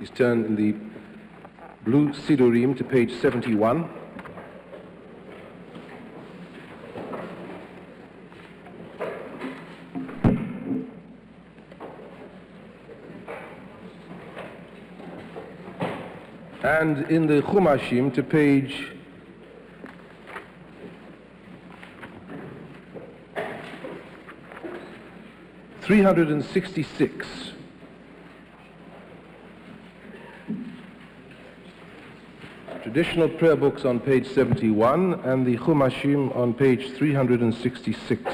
Please turn in the blue Sidurim to page 71. And in the Chumashim to page 366. Traditional prayer books on page 71 and the Chumashim on page 366.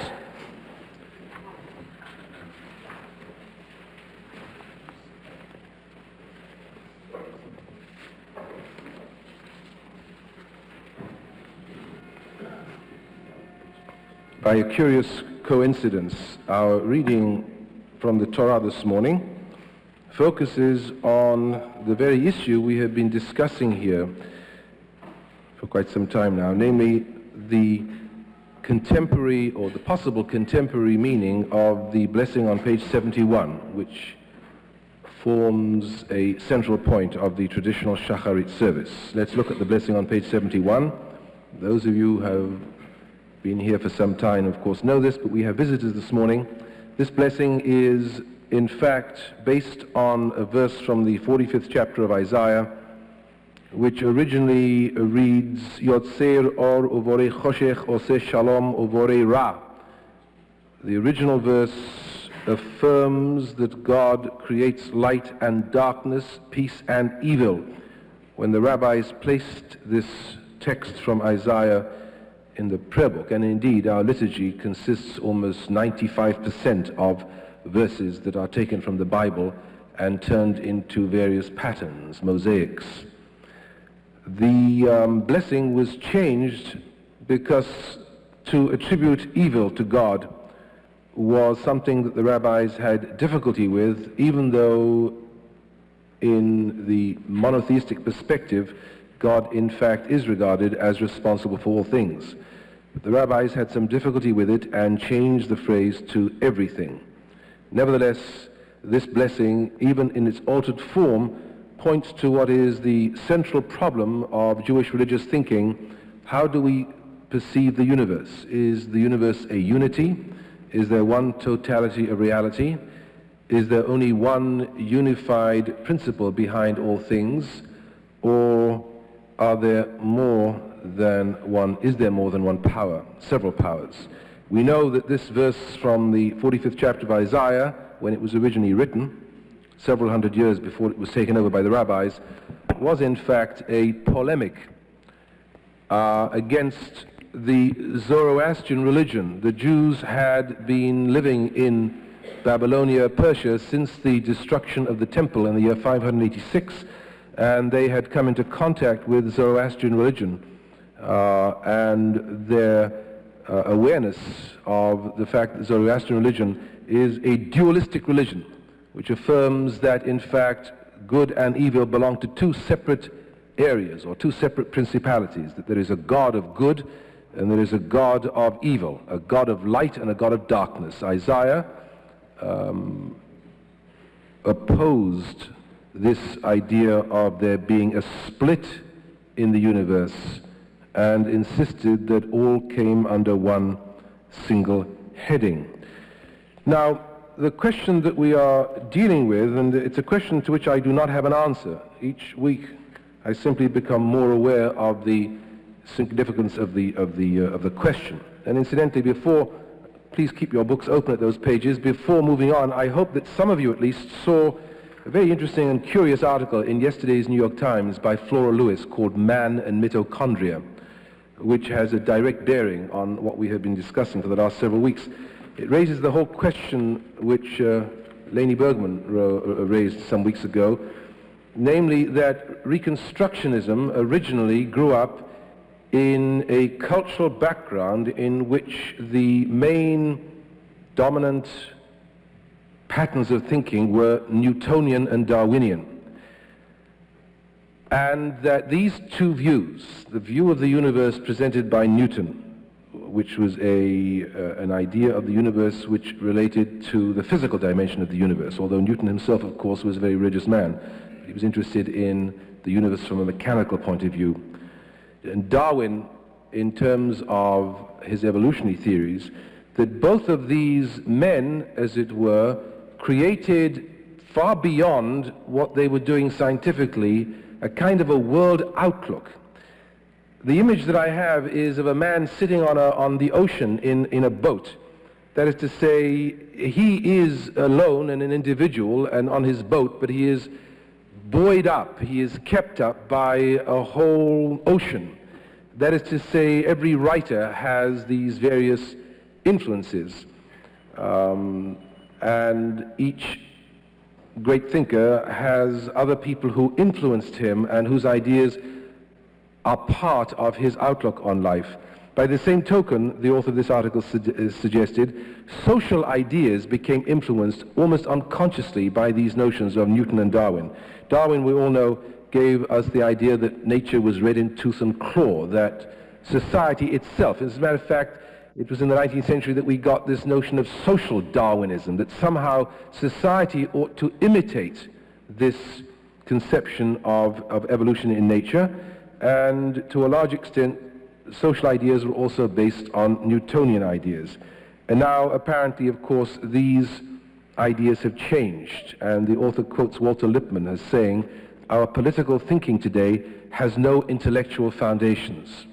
By a curious coincidence, our reading from the Torah this morning focuses on the very issue we have been discussing here for quite some time now, namely the contemporary or the possible contemporary meaning of the blessing on page 71, which forms a central point of the traditional Shacharit service. Let's look at the blessing on page 71. Those of you who have been here for some time, of course, know this, but we have visitors this morning. This blessing is, in fact, based on a verse from the 45th chapter of Isaiah, which originally reads, Yotzer or uvore choshech ose shalom uvore ra. The original verse affirms that God creates light and darkness, peace and evil. When the rabbis placed this text from Isaiah in the prayer book, and indeed our liturgy consists almost 95% of verses that are taken from the Bible and turned into various patterns, mosaics. The blessing was changed because to attribute evil to God was something that the rabbis had difficulty with, even though in the monotheistic perspective God in fact is regarded as responsible for all things. The rabbis had some difficulty with it and changed the phrase to everything. Nevertheless, this blessing, even in its altered form, points to what is the central problem of Jewish religious thinking. How do we perceive the universe? Is the universe a unity? Is there one totality of reality? Is there only one unified principle behind all things? Or are there more than one, is there more than one power, several powers? We know that this verse from the 45th chapter of Isaiah, when it was originally written, several hundred years before it was taken over by the rabbis, was in fact a polemic against the Zoroastrian religion. The Jews had been living in Babylonia, Persia, since the destruction of the temple in the year 586, and they had come into contact with Zoroastrian religion, and their awareness of the fact that Zoroastrian religion is a dualistic religion, which affirms that in fact good and evil belong to two separate areas or two separate principalities, that there is a God of good and there is a God of evil, a God of light and a God of darkness. Isaiah opposed this idea of there being a split in the universe and insisted that all came under one single heading. Now, the question that we are dealing with, and it's a question to which I do not have an answer. Each week I simply become more aware of the significance of the question. And incidentally, please keep your books open at those pages. Before moving on, I hope that some of you at least saw a very interesting and curious article in yesterday's New York Times by Flora Lewis called Man and Mitochondria, which has a direct bearing on what we have been discussing for the last several weeks. It raises the whole question which Lainey Bergman raised some weeks ago, namely that Reconstructionism originally grew up in a cultural background in which the main dominant patterns of thinking were Newtonian and Darwinian. And that these two views, the view of the universe presented by Newton, which was an idea of the universe which related to the physical dimension of the universe, although Newton himself, of course, was a very religious man, He was interested in the universe from a mechanical point of view. And Darwin, in terms of his evolutionary theories, that both of these men, as it were, created far beyond what they were doing scientifically, a kind of a world outlook. The image that I have is of a man sitting on the ocean in a boat. That is to say, he is alone and an individual and on his boat, but he is buoyed up, he is kept up by a whole ocean. That is to say, every writer has these various influences, and each great thinker has other people who influenced him and whose ideas are part of his outlook on life. By the same token, the author of this article suggested, social ideas became influenced almost unconsciously by these notions of Newton and Darwin. Darwin, we all know, gave us the idea that nature was red in tooth and claw, that society itself, as a matter of fact, it was in the 19th century that we got this notion of social Darwinism, that somehow society ought to imitate this conception of evolution in nature, and to a large extent, social ideas were also based on Newtonian ideas. And now, apparently, of course, these ideas have changed, and the author quotes Walter Lippmann as saying, "Our political thinking today has no intellectual foundations."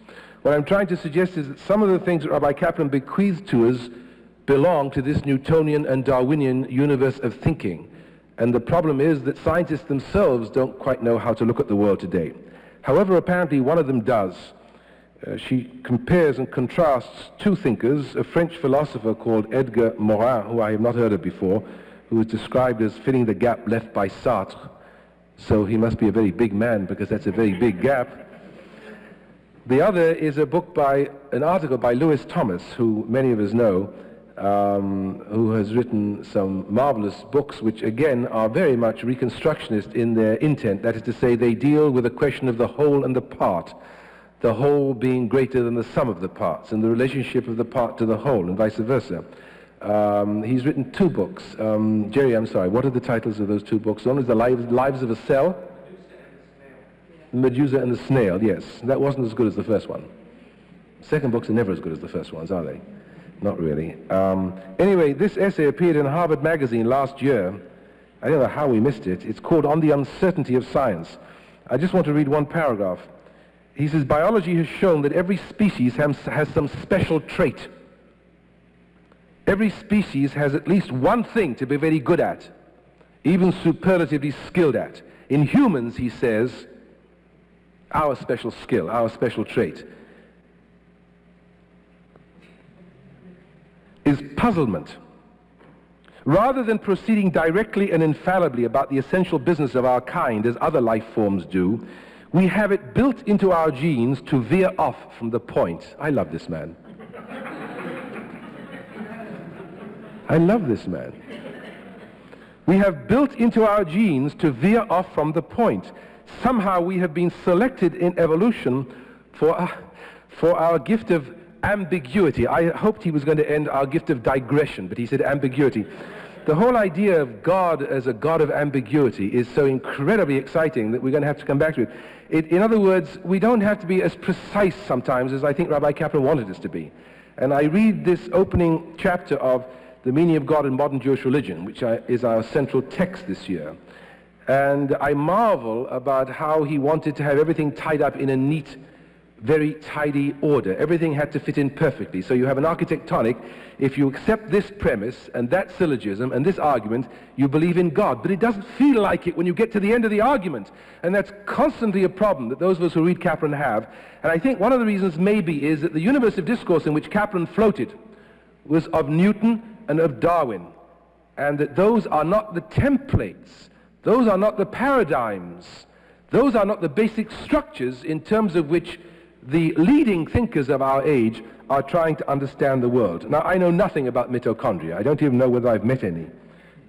What I'm trying to suggest is that some of the things that Rabbi Kaplan bequeathed to us belong to this Newtonian and Darwinian universe of thinking. And the problem is that scientists themselves don't quite know how to look at the world today. However, apparently one of them does. She compares and contrasts two thinkers, a French philosopher called Edgar Morin, who I have not heard of before, who is described as filling the gap left by Sartre. So he must be a very big man, because that's a very big gap. The other is an article by Lewis Thomas, who many of us know, who has written some marvelous books which again are very much reconstructionist in their intent. That is to say, they deal with the question of the whole and the part, the whole being greater than the sum of the parts, and the relationship of the part to the whole, and vice versa. He's written two books. Jerry, I'm sorry, what are the titles of those two books? One is The Lives of a Cell. Medusa and the Snail, yes. That wasn't as good as the first one. Second books are never as good as the first ones, are they? Not really. Anyway, this essay appeared in Harvard Magazine last year. I don't know how we missed it. It's called On the Uncertainty of Science. I just want to read one paragraph. He says, biology has shown that every species has some special trait. Every species has at least one thing to be very good at, even superlatively skilled at. In humans, he says, our special skill, our special trait, is puzzlement. Rather than proceeding directly and infallibly about the essential business of our kind as other life forms do, we have it built into our genes to veer off from the point. I love this man. I love this man. We have built into our genes to veer off from the point. Somehow we have been selected in evolution for our gift of ambiguity. I hoped he was going to end our gift of digression, but he said ambiguity. The whole idea of God as a God of ambiguity is so incredibly exciting that we're going to have to come back to it. In other words, we don't have to be as precise sometimes as I think Rabbi Kaplan wanted us to be. And I read this opening chapter of The Meaning of God in Modern Jewish Religion, which is our central text this year. And I marvel about how he wanted to have everything tied up in a neat, very tidy order. Everything had to fit in perfectly. So you have an architectonic. If you accept this premise and that syllogism and this argument, you believe in God. But it doesn't feel like it when you get to the end of the argument. And that's constantly a problem that those of us who read Kaplan have. And I think one of the reasons maybe is that the universe of discourse in which Kaplan floated was of Newton and of Darwin. And that those are not the templates. Those are not the paradigms. Those are not the basic structures in terms of which the leading thinkers of our age are trying to understand the world. Now, I know nothing about mitochondria. I don't even know whether I've met any.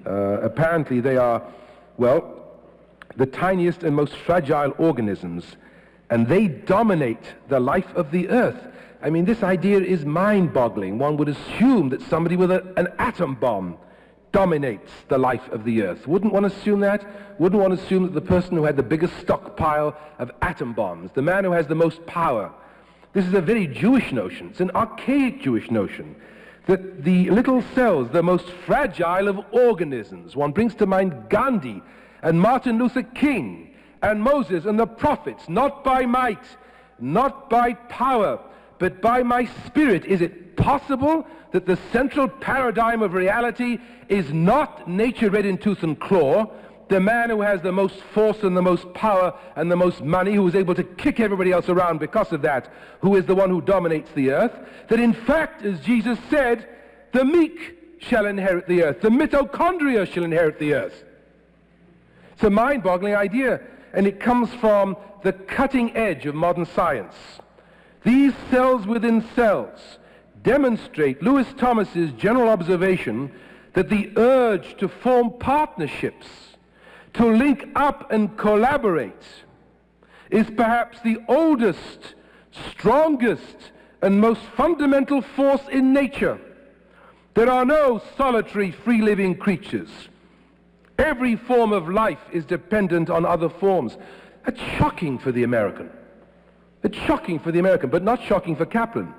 Apparently they are, well, the tiniest and most fragile organisms, and they dominate the life of the earth. I mean, this idea is mind-boggling. One would assume that somebody with an atom bomb dominates the life of the earth. Wouldn't one assume that? Wouldn't one assume that the person who had the biggest stockpile of atom bombs, the man who has the most power, this is a very Jewish notion, it's an archaic Jewish notion, that the little cells, the most fragile of organisms, one brings to mind Gandhi and Martin Luther King and Moses and the prophets, not by might, not by power, but by my spirit. Is it possible that the central paradigm of reality is not nature red in tooth and claw, the man who has the most force and the most power and the most money, who is able to kick everybody else around because of that, who is the one who dominates the earth, that in fact, as Jesus said, the meek shall inherit the earth, the mitochondria shall inherit the earth. It's a mind-boggling idea, and it comes from the cutting edge of modern science. These cells within cells demonstrate Lewis Thomas's general observation that the urge to form partnerships, to link up and collaborate, is perhaps the oldest, strongest, and most fundamental force in nature. There are no solitary, free-living creatures. Every form of life is dependent on other forms. That's shocking for the American. It's shocking for the American, but not shocking for Kaplan,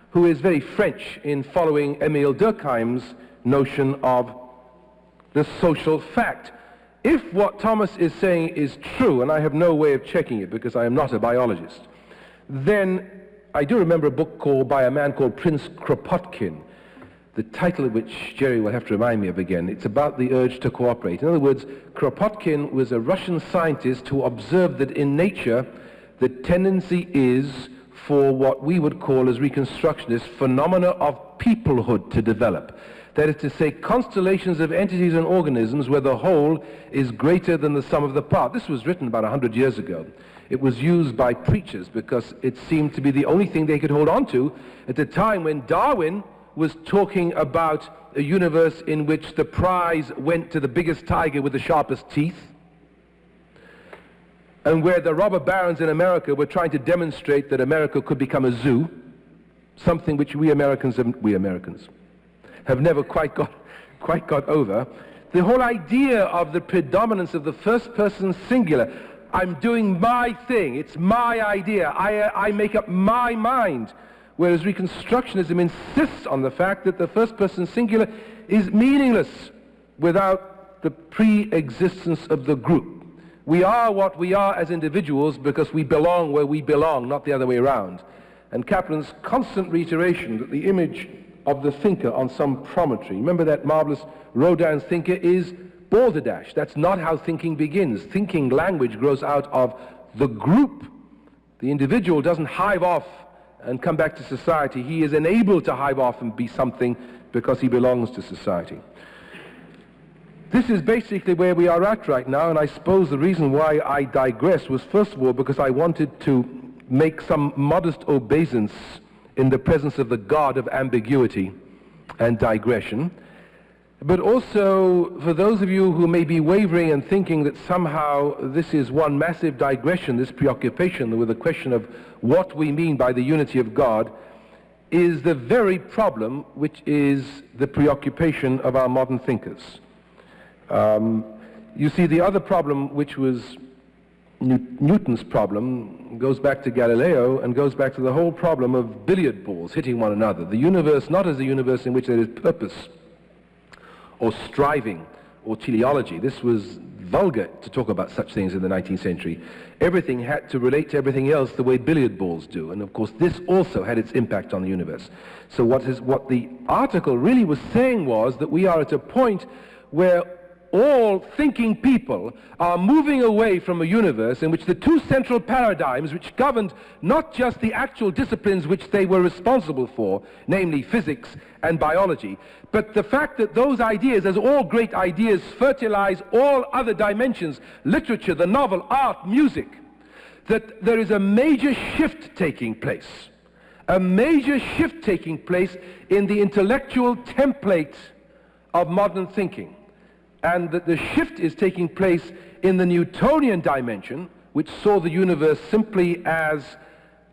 who is very French in following Émile Durkheim's notion of the social fact. If what Thomas is saying is true, and I have no way of checking it because I am not a biologist, then I do remember a book by a man called Prince Kropotkin, the title of which Jerry will have to remind me of again. It's about the urge to cooperate. In other words, Kropotkin was a Russian scientist who observed that in nature the tendency is for what we would call as reconstructionists phenomena of peoplehood to develop. That is to say, constellations of entities and organisms where the whole is greater than the sum of the part. This was written about 100 years ago. It was used by preachers because it seemed to be the only thing they could hold on to at the time when Darwin was talking about a universe in which the prize went to the biggest tiger with the sharpest teeth, and where the robber barons in America were trying to demonstrate that America could become a zoo, something which we Americans have never quite got over. The whole idea of the predominance of the first person singular, I'm doing my thing, it's my idea, I make up my mind, whereas Reconstructionism insists on the fact that the first person singular is meaningless without the pre-existence of the group. We are what we are as individuals because we belong where we belong, not the other way around. And Kaplan's constant reiteration that the image of the thinker on some promontory, remember that marvelous Rodin's thinker is balderdash. That's not how thinking begins. Thinking language grows out of the group. The individual doesn't hive off and come back to society. He is enabled to hive off and be something because he belongs to society. This is basically where we are at right now, and I suppose the reason why I digress was first of all because I wanted to make some modest obeisance in the presence of the god of ambiguity and digression, but also for those of you who may be wavering and thinking that somehow this is one massive digression, this preoccupation with the question of what we mean by the unity of God, is the very problem which is the preoccupation of our modern thinkers. You see, the other problem, which was Newton's problem, goes back to Galileo and goes back to the whole problem of billiard balls hitting one another. The universe not as a universe in which there is purpose or striving or teleology. This was vulgar to talk about such things in the 19th century. Everything had to relate to everything else the way billiard balls do, and of course this also had its impact on the universe. So what the article really was saying was that we are at a point where all thinking people are moving away from a universe in which the two central paradigms which governed not just the actual disciplines which they were responsible for, namely physics and biology, but the fact that those ideas, as all great ideas, fertilize all other dimensions, literature, the novel, art, music, that there is a major shift taking place. A major shift taking place in the intellectual template of modern thinking. And that the shift is taking place in the Newtonian dimension, which saw the universe simply as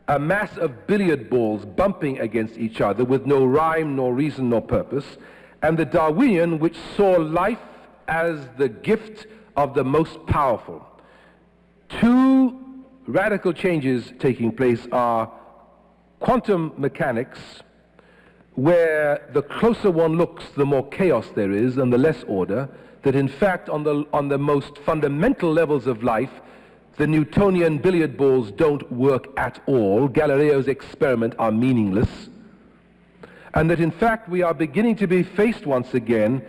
a mass of billiard balls bumping against each other with no rhyme, nor reason, nor purpose, and the Darwinian, which saw life as the gift of the most powerful. Two radical changes taking place are quantum mechanics, where the closer one looks, the more chaos there is and the less order, that in fact on the most fundamental levels of life, the Newtonian billiard balls don't work at all. Galileo's experiments are meaningless. And that in fact we are beginning to be faced once again,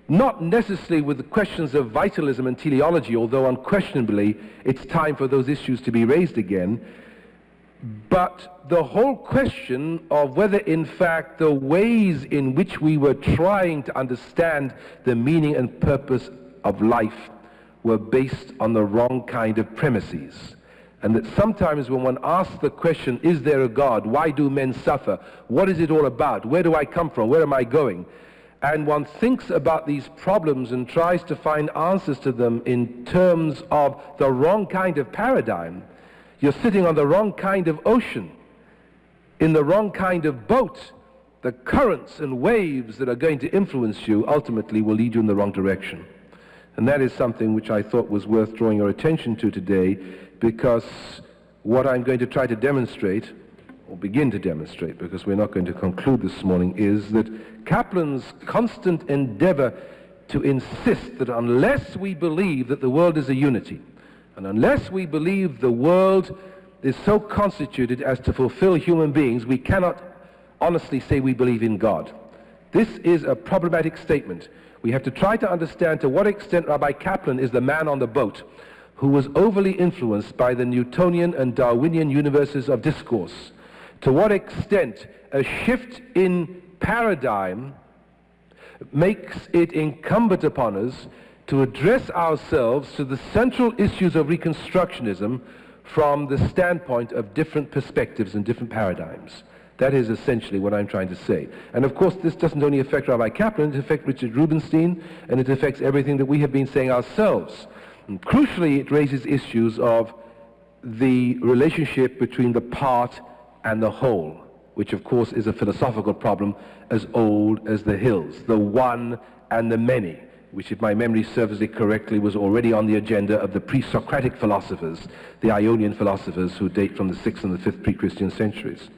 not necessarily with the questions of vitalism and teleology, although unquestionably it's time for those issues to be raised again, but the whole question of whether in fact the ways in which we were trying to understand the meaning and purpose of life were based on the wrong kind of premises. And that sometimes when one asks the question, is there a God? Why do men suffer? What is it all about? Where do I come from? Where am I going? And one thinks about these problems and tries to find answers to them in terms of the wrong kind of paradigm. You're sitting on the wrong kind of ocean, in the wrong kind of boat. The currents and waves that are going to influence you ultimately will lead you in the wrong direction. And that is something which I thought was worth drawing your attention to today, because what I'm going to try to demonstrate, or begin to demonstrate, because we're not going to conclude this morning, is that Kaplan's constant endeavor to insist that unless we believe that the world is a unity, and unless we believe the world is so constituted as to fulfill human beings, we cannot honestly say we believe in God. This is a problematic statement. We have to try to understand to what extent Rabbi Kaplan is the man on the boat who was overly influenced by the Newtonian and Darwinian universes of discourse. To what extent a shift in paradigm makes it incumbent upon us to address ourselves to the central issues of Reconstructionism from the standpoint of different perspectives and different paradigms. That is essentially what I'm trying to say. And of course, this doesn't only affect Rabbi Kaplan, it affects Richard Rubinstein, and it affects everything that we have been saying ourselves. And crucially, it raises issues of the relationship between the part and the whole, which of course is a philosophical problem as old as the hills, the one and the many, which, if my memory serves me correctly, was already on the agenda of the pre-Socratic philosophers, the Ionian philosophers who date from the 6th and the 5th pre-Christian centuries.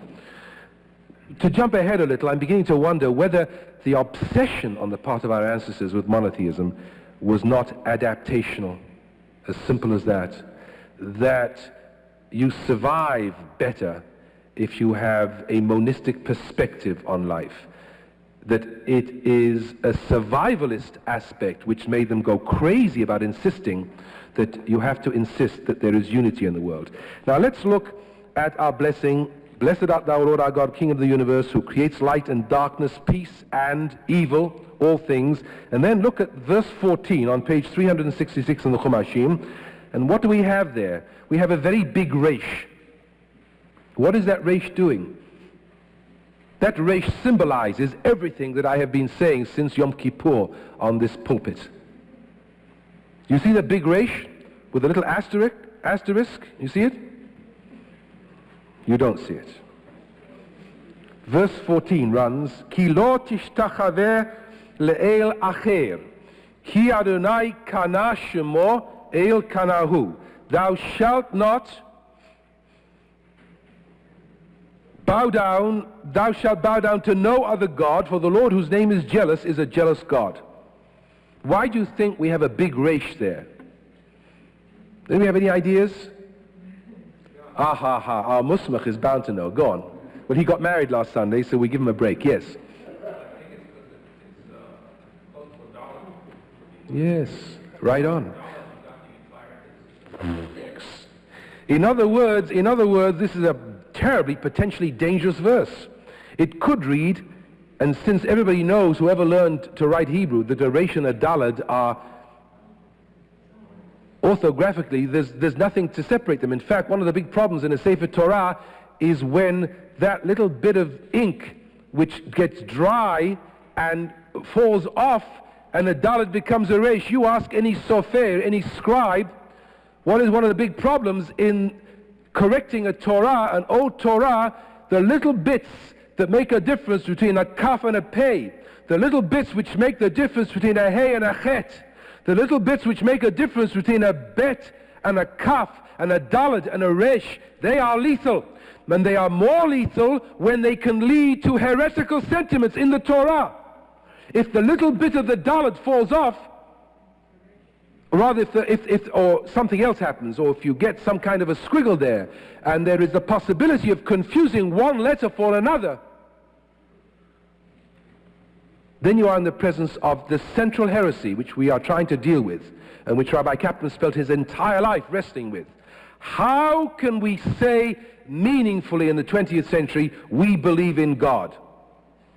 To jump ahead a little, I'm beginning to wonder whether the obsession on the part of our ancestors with monotheism was not adaptational, as simple as that. That you survive better if you have a monistic perspective on life. That it is a survivalist aspect which made them go crazy about insisting that you have to insist that there is unity in the world. Now let's look at our blessing. Blessed art thou, Lord our God, King of the universe, who creates light and darkness, peace and evil, all things. And then look at verse 14 on page 366 in the Chumashim. And what do we have there? We have a very big resh. What is that resh doing? That resh symbolizes everything that I have been saying since Yom Kippur on this pulpit. You see the big resh with a little asterisk? You see it? You don't see it. Verse 14 runs, Ki lo tishtachaver le'el acher, Ki Adonai kana shemo el kanahu. Thou shalt not bow down, thou shalt bow down to no other God, for the Lord whose name is jealous is a jealous God. Why do you think we have a big resh there? Do we have any ideas? Our Musmach is bound to know. Go on. Well, he got married last Sunday, so we give him a break. Yes. Yes. Right on. In other words, this is a terribly, potentially dangerous verse. It could read, and since everybody knows, whoever learned to write Hebrew, that a resh and a daled are orthographically, there's nothing to separate them. In fact, one of the big problems in a Sefer Torah is when that little bit of ink which gets dry and falls off and a dalet becomes a resh. You ask any sofer, any scribe, what is one of the big problems in correcting a Torah, an old Torah? The little bits that make a difference between a kaf and a pei, the little bits which make the difference between a hey and a chet, the little bits which make a difference between a bet and a kaf and a dalet and a resh, they are lethal. And they are more lethal when they can lead to heretical sentiments in the Torah. If the little bit of the dalet falls off, or rather if or something else happens, or if you get some kind of a squiggle there, and there is the possibility of confusing one letter for another, then you are in the presence of the central heresy which we are trying to deal with, and which Rabbi Kaplan spent his entire life wrestling with. How can we say meaningfully in the 20th century, we believe in God?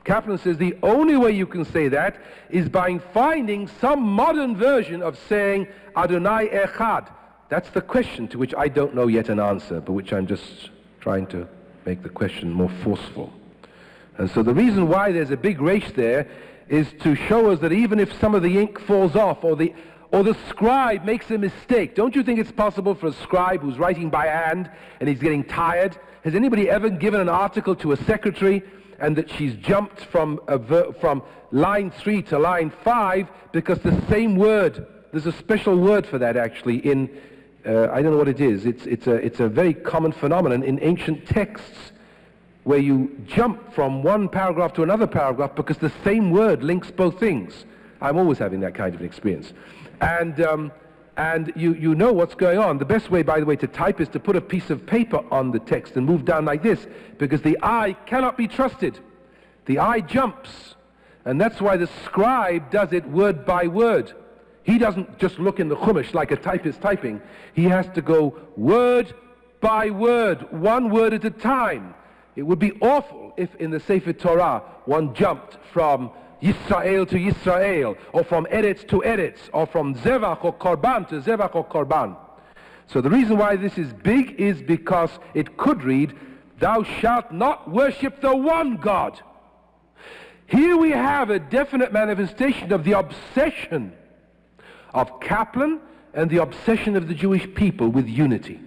Kaplan says the only way you can say that is by finding some modern version of saying Adonai Echad. That's the question to which I don't know yet an answer, but which I'm just trying to make the question more forceful. And so the reason why there's a big race there is to show us that even if some of the ink falls off, or the scribe makes a mistake. Don't you think it's possible for a scribe who's writing by hand and he's getting tired? Has anybody ever given an article to a secretary and that she's jumped from line 3 to line 5 because the same word, there's a special word for that actually in, I don't know what it is, it's a very common phenomenon in ancient texts where you jump from one paragraph to another paragraph because the same word links both things. I'm always having that kind of an experience. And you know what's going on. The best way, by the way, to type is to put a piece of paper on the text and move down like this, because the eye cannot be trusted. The eye jumps. And that's why the scribe does it word by word. He doesn't just look in the Chumash like a typist typing. He has to go word by word, one word at a time. It would be awful if in the Sefer Torah one jumped from Yisrael to Yisrael, or from Eretz to Eretz, or from Zevach or Korban to Zevach or Korban. So the reason why this is big is because it could read, thou shalt not worship the one God. Here we have a definite manifestation of the obsession of Kaplan and the obsession of the Jewish people with unity,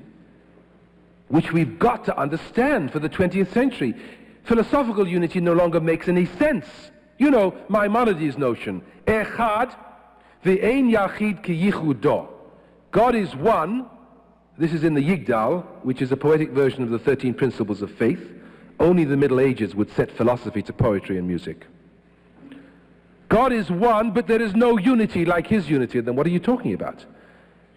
which we've got to understand for the 20th century. Philosophical unity no longer makes any sense. You know, Maimonides' notion, Echad ve'ein yachid ki yichudo. God is one. This is in the Yigdal, which is a poetic version of the 13 Principles of Faith. Only the Middle Ages would set philosophy to poetry and music. God is one, but there is no unity like his unity. Then what are you talking about?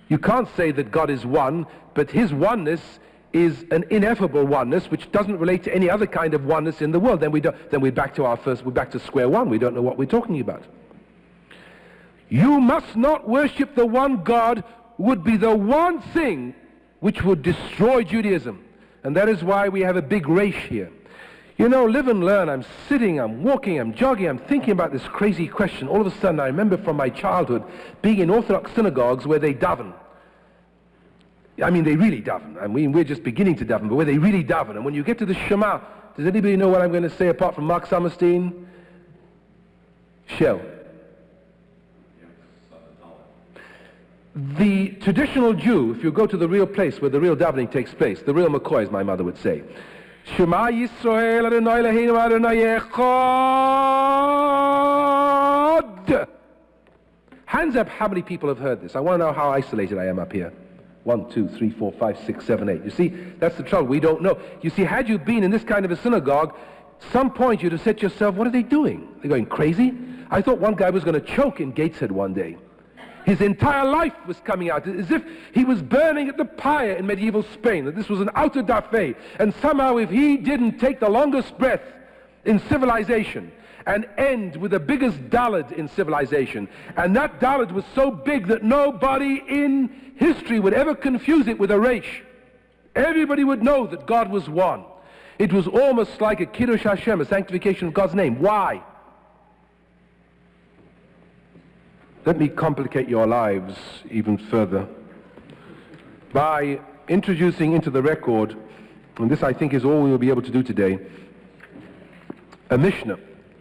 You can't say that God is one, but his oneness is an ineffable oneness which doesn't relate to any other kind of oneness in the world. Then we're back to square one. We don't know what we're talking about. You must not worship the one God would be the one thing which would destroy Judaism. And that is why we have a big race here. You know, live and learn. I'm sitting, I'm walking, I'm jogging, I'm thinking about this crazy question. All of a sudden I remember from my childhood being in Orthodox synagogues where they daven. I mean, they really daven. I mean, we're just beginning to daven, but where they really daven. And when you get to the Shema, does anybody know what I'm going to say apart from Mark Summerstein? Shell. The traditional Jew, if you go to the real place where the real davening takes place, the real McCoy, as my mother would say, Shema Yisrael Adonai Eloheinu Adonai Echad. Hands up how many people have heard this. I want to know how isolated I am up here. 1, 2, 3, 4, 5, 6, 7, 8. You see, that's the trouble. We don't know. You see, had you been in this kind of a synagogue, some point you'd have said to yourself, what are they doing? They're going crazy? I thought one guy was going to choke in Gateshead one day. His entire life was coming out, as if he was burning at the pyre in medieval Spain, that this was an auto da fe. And somehow if he didn't take the longest breath in civilization and end with the biggest daled in civilization, and that daled was so big that nobody in history would ever confuse it with a resh. Everybody would know that God was one. It was almost like a Kiddush Hashem, a sanctification of God's name. Why? Let me complicate your lives even further by introducing into the record, and this I think is all we will be able to do today, a Mishnah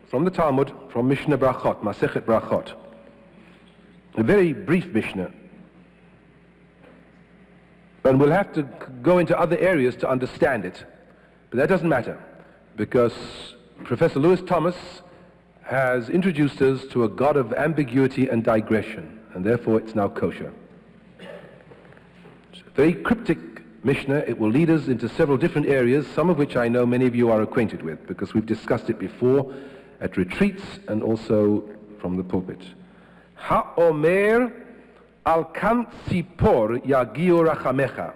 from the Talmud, from Mishnah Brachot, Masechet Brachot. A very brief Mishnah. And we'll have to go into other areas to understand it. But that doesn't matter, because Professor Lewis Thomas has introduced us to a God of ambiguity and digression, and therefore it's now kosher. It's a very cryptic Mishnah. It will lead us into several different areas, some of which I know many of you are acquainted with, because we've discussed it before at retreats and also from the pulpit. Ha-omer al-kan tzipor yagiu rachamecha.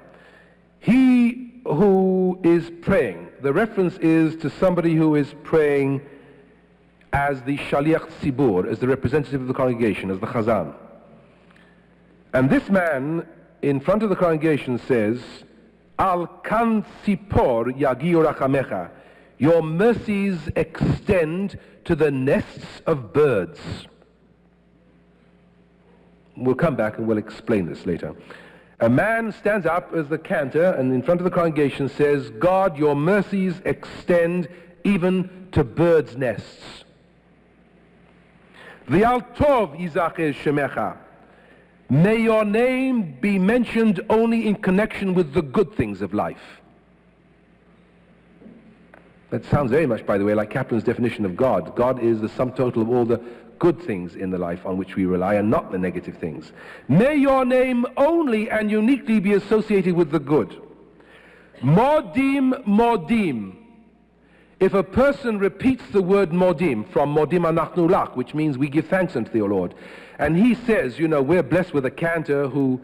He who is praying, the reference is to somebody who is praying as the shaliach tzibur, as the representative of the congregation, as the chazan. And this man in front of the congregation says, Al-kan tzipor yagiu rachamecha. Your mercies extend to the nests of birds. We'll come back and we'll explain this later. A man stands up as the cantor and in front of the congregation says, God, your mercies extend even to birds' nests. V'al tov yizacher shemecha. May your name be mentioned only in connection with the good things of life. That sounds very much, by the way, like Kaplan's definition of God. God is the sum total of all the good things in the life on which we rely and not the negative things. May your name only and uniquely be associated with the good. Modim, modim. If a person repeats the word modim from modim anachnu lach, which means we give thanks unto the Lord, and he says, you know, we're blessed with a cantor who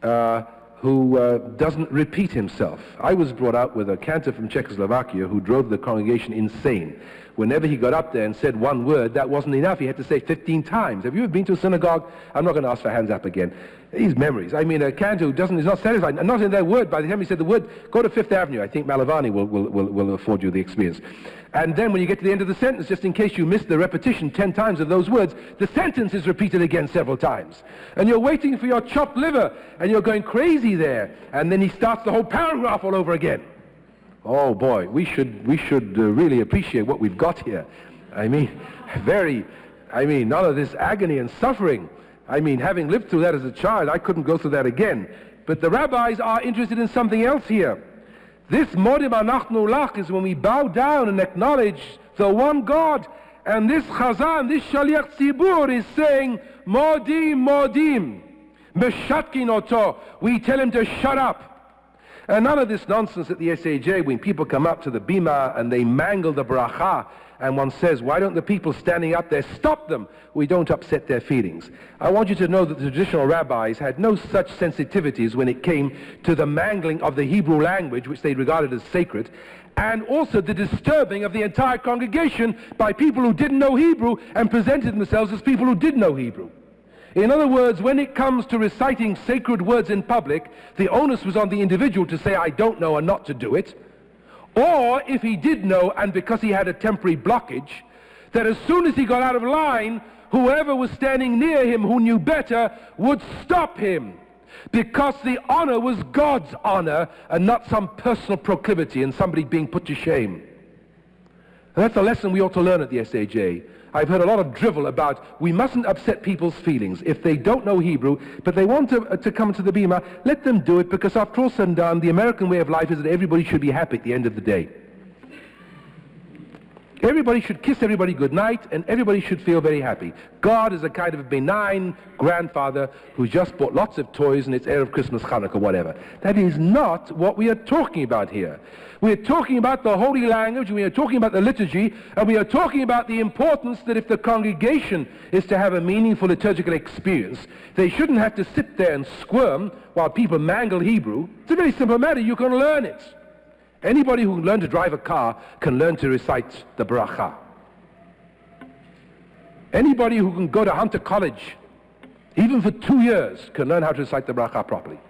doesn't repeat himself. I was brought up with a cantor from Czechoslovakia who drove the congregation insane. Whenever he got up there and said one word, that wasn't enough. He had to say 15 times. Have you ever been to a synagogue? I'm not going to ask for hands up again. These memories. I mean, a cantor who is not satisfied, and not in their word. By the time he said the word, go to Fifth Avenue. I think Malavani will afford you the experience. And then when you get to the end of the sentence, just in case you missed the repetition 10 times of those words, the sentence is repeated again several times. And you're waiting for your chopped liver, and you're going crazy there. And then he starts the whole paragraph all over again. Oh boy, we should really appreciate what we've got here. I mean, none of this agony and suffering. I mean, having lived through that as a child, I couldn't go through that again. But the rabbis are interested in something else here. This modim anachnu lach is when we bow down and acknowledge the one God. And this chazan, this shaliach tzibur is saying, modim, modim, meshatkin oto. We tell him to shut up. And none of this nonsense at the SAJ when people come up to the bima and they mangle the bracha and one says, why don't the people standing up there stop them? We don't upset their feelings. I want you to know that the traditional rabbis had no such sensitivities when it came to the mangling of the Hebrew language, which they regarded as sacred, and also the disturbing of the entire congregation by people who didn't know Hebrew and presented themselves as people who did know Hebrew. In other words, when it comes to reciting sacred words in public, the onus was on the individual to say, I don't know, and not to do it. Or, if he did know, and because he had a temporary blockage, that as soon as he got out of line, whoever was standing near him who knew better would stop him. Because the honor was God's honor, and not some personal proclivity and somebody being put to shame. And that's a lesson we ought to learn at the SAJ. I've heard a lot of drivel about we mustn't upset people's feelings. If they don't know Hebrew, but they want to come to the bima, let them do it, because after all said and done, the American way of life is that everybody should be happy at the end of the day. Everybody should kiss everybody goodnight, and everybody should feel very happy. God is a kind of benign grandfather who just bought lots of toys and it's Erev Christmas, Hanukkah, whatever. That is not what we are talking about here. We are talking about the holy language, we are talking about the liturgy, and we are talking about the importance that if the congregation is to have a meaningful liturgical experience, they shouldn't have to sit there and squirm while people mangle Hebrew. It's a very simple matter. You can learn it. Anybody who can learn to drive a car can learn to recite the bracha. Anybody who can go to Hunter College, even for 2 years, can learn how to recite the bracha properly.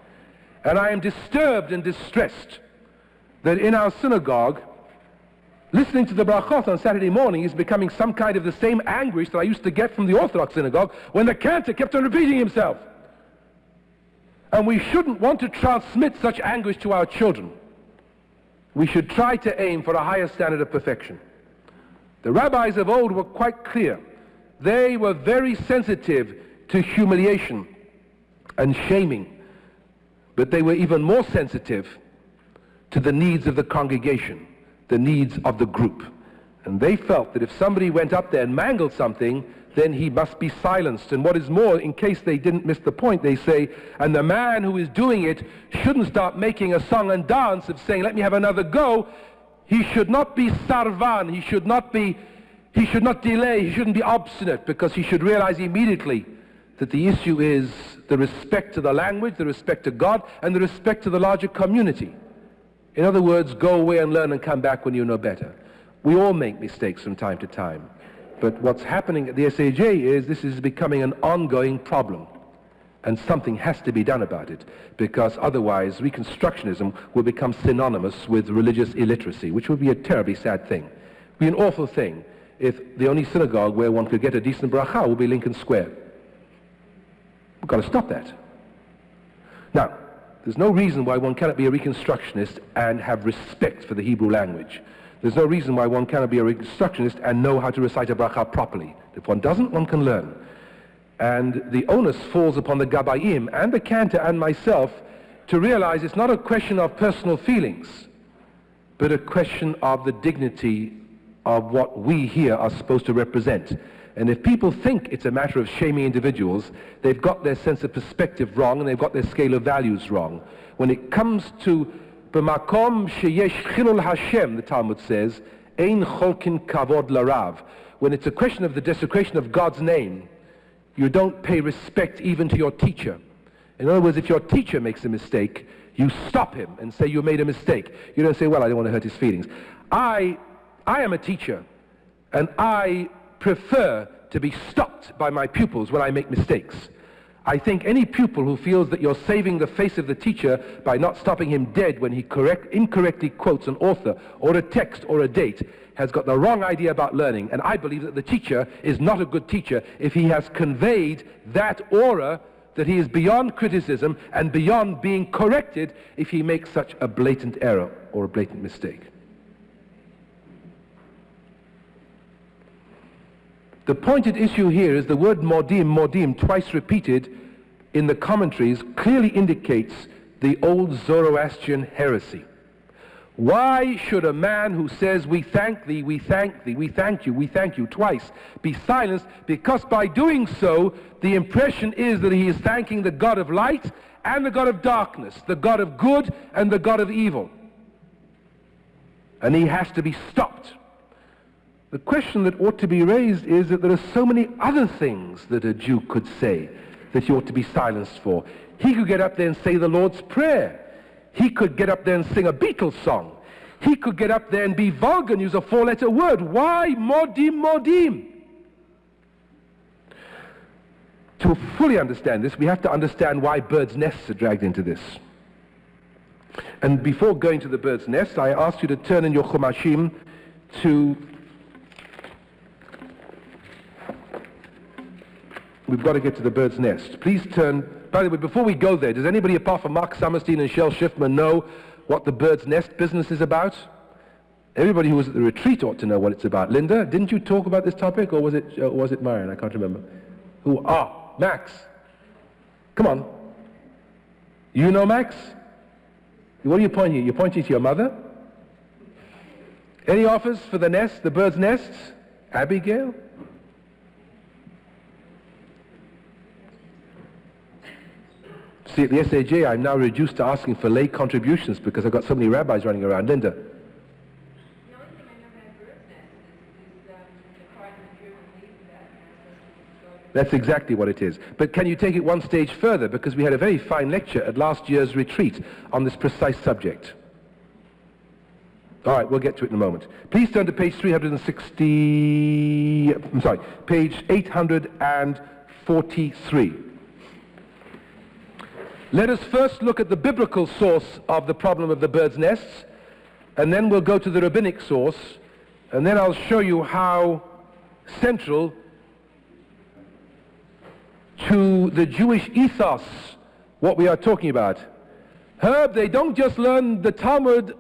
And I am disturbed and distressed that in our synagogue, listening to the brachot on Saturday morning is becoming some kind of the same anguish that I used to get from the Orthodox synagogue when the cantor kept on repeating himself. And we shouldn't want to transmit such anguish to our children. We should try to aim for a higher standard of perfection. The rabbis of old were quite clear. They were very sensitive to humiliation and shaming, but they were even more sensitive to the needs of the congregation, the needs of the group. And they felt that if somebody went up there and mangled something, then he must be silenced. And what is more, in case they didn't miss the point, they say, and the man who is doing it shouldn't start making a song and dance of saying, let me have another go. He should not be sarvan, he should not delay, he shouldn't be obstinate, because he should realize immediately that the issue is the respect to the language, the respect to God, and the respect to the larger community. In other words, go away and learn and come back when you know better. We all make mistakes from time to time. But what's happening at the SAJ is this is becoming an ongoing problem. And something has to be done about it, because otherwise Reconstructionism will become synonymous with religious illiteracy, which would be a terribly sad thing. It would be an awful thing if the only synagogue where one could get a decent bracha would be Lincoln Square. We've got to stop that. Now, there's no reason why one cannot be a Reconstructionist and have respect for the Hebrew language. There's no reason why one cannot be a Reconstructionist and know how to recite a bracha properly. If one doesn't, one can learn. And the onus falls upon the Gabayim and the Cantor and myself to realize it's not a question of personal feelings, but a question of the dignity of what we here are supposed to represent. And if people think it's a matter of shaming individuals, they've got their sense of perspective wrong and they've got their scale of values wrong. When it comes to B'makom sheyesh chilul Hashem, the Talmud says, ein cholkin kavod larav. When it's a question of the desecration of God's name, you don't pay respect even to your teacher. In other words, if your teacher makes a mistake, you stop him and say you made a mistake. You don't say, well, I don't want to hurt his feelings. I am a teacher, and I prefer to be stopped by my pupils when I make mistakes. I think any pupil who feels that you're saving the face of the teacher by not stopping him dead when he incorrectly quotes an author or a text or a date has got the wrong idea about learning. And I believe that the teacher is not a good teacher if he has conveyed that aura that he is beyond criticism and beyond being corrected if he makes such a blatant error or a blatant mistake. The pointed issue here is the word modim, twice repeated in the commentaries, clearly indicates the old Zoroastrian heresy. Why should a man who says, we thank thee, we thank thee, we thank you twice, be silenced? Because by doing so, the impression is that he is thanking the God of light and the God of darkness, the God of good and the God of evil. And he has to be stopped. The question that ought to be raised is that there are so many other things that a Jew could say that he ought to be silenced for. He could get up there and say the Lord's Prayer. He could get up there and sing a Beatles song. He could get up there and be vulgar and use a four-letter word. Why modim? To fully understand this, we have to understand why birds' nests are dragged into this. And before going to the bird's nest, I ask you to turn in your Chumashim to... We've got to get to the bird's nest. Please turn... By the way, before we go there, does anybody apart from Mark Summerstein and Shel Schiffman know what the bird's nest business is about? Everybody who was at the retreat ought to know what it's about. Linda, didn't you talk about this topic, or was it Marion? I can't remember. Who? Ah, Max. Come on. You know Max? What are you pointing at? You're pointing to your mother? Any offers for the nest, the bird's nest? Abigail? See, at the SAJ, I'm now reduced to asking for lay contributions because I've got so many rabbis running around. Linda? The only thing I know about bird's nest is the part of the driven leaf that That's exactly what it is. But can you take it one stage further? Because we had a very fine lecture at last year's retreat on this precise subject. All right, we'll get to it in a moment. Please turn to page 360... I'm sorry, page 843. Let us first look at the biblical source of the problem of the bird's nests, and then we'll go to the rabbinic source, and then I'll show you how central to the Jewish ethos what we are talking about. Herb, they don't just learn the Talmud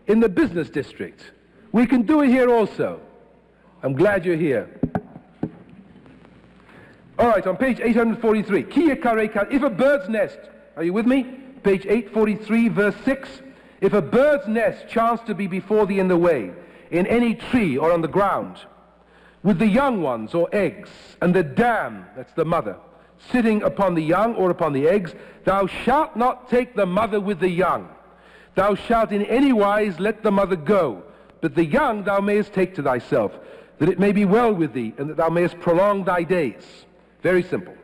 in the business district. We can do it here also. I'm glad you're here. All right, on page 843, if a bird's nest... Are you with me? Page 843, verse 6. If a bird's nest chance to be before thee in the way, in any tree or on the ground, with the young ones or eggs, and the dam, that's the mother, sitting upon the young or upon the eggs, thou shalt not take the mother with the young. Thou shalt in any wise let the mother go, but the young thou mayest take to thyself, that it may be well with thee, and that thou mayest prolong thy days. Very simple.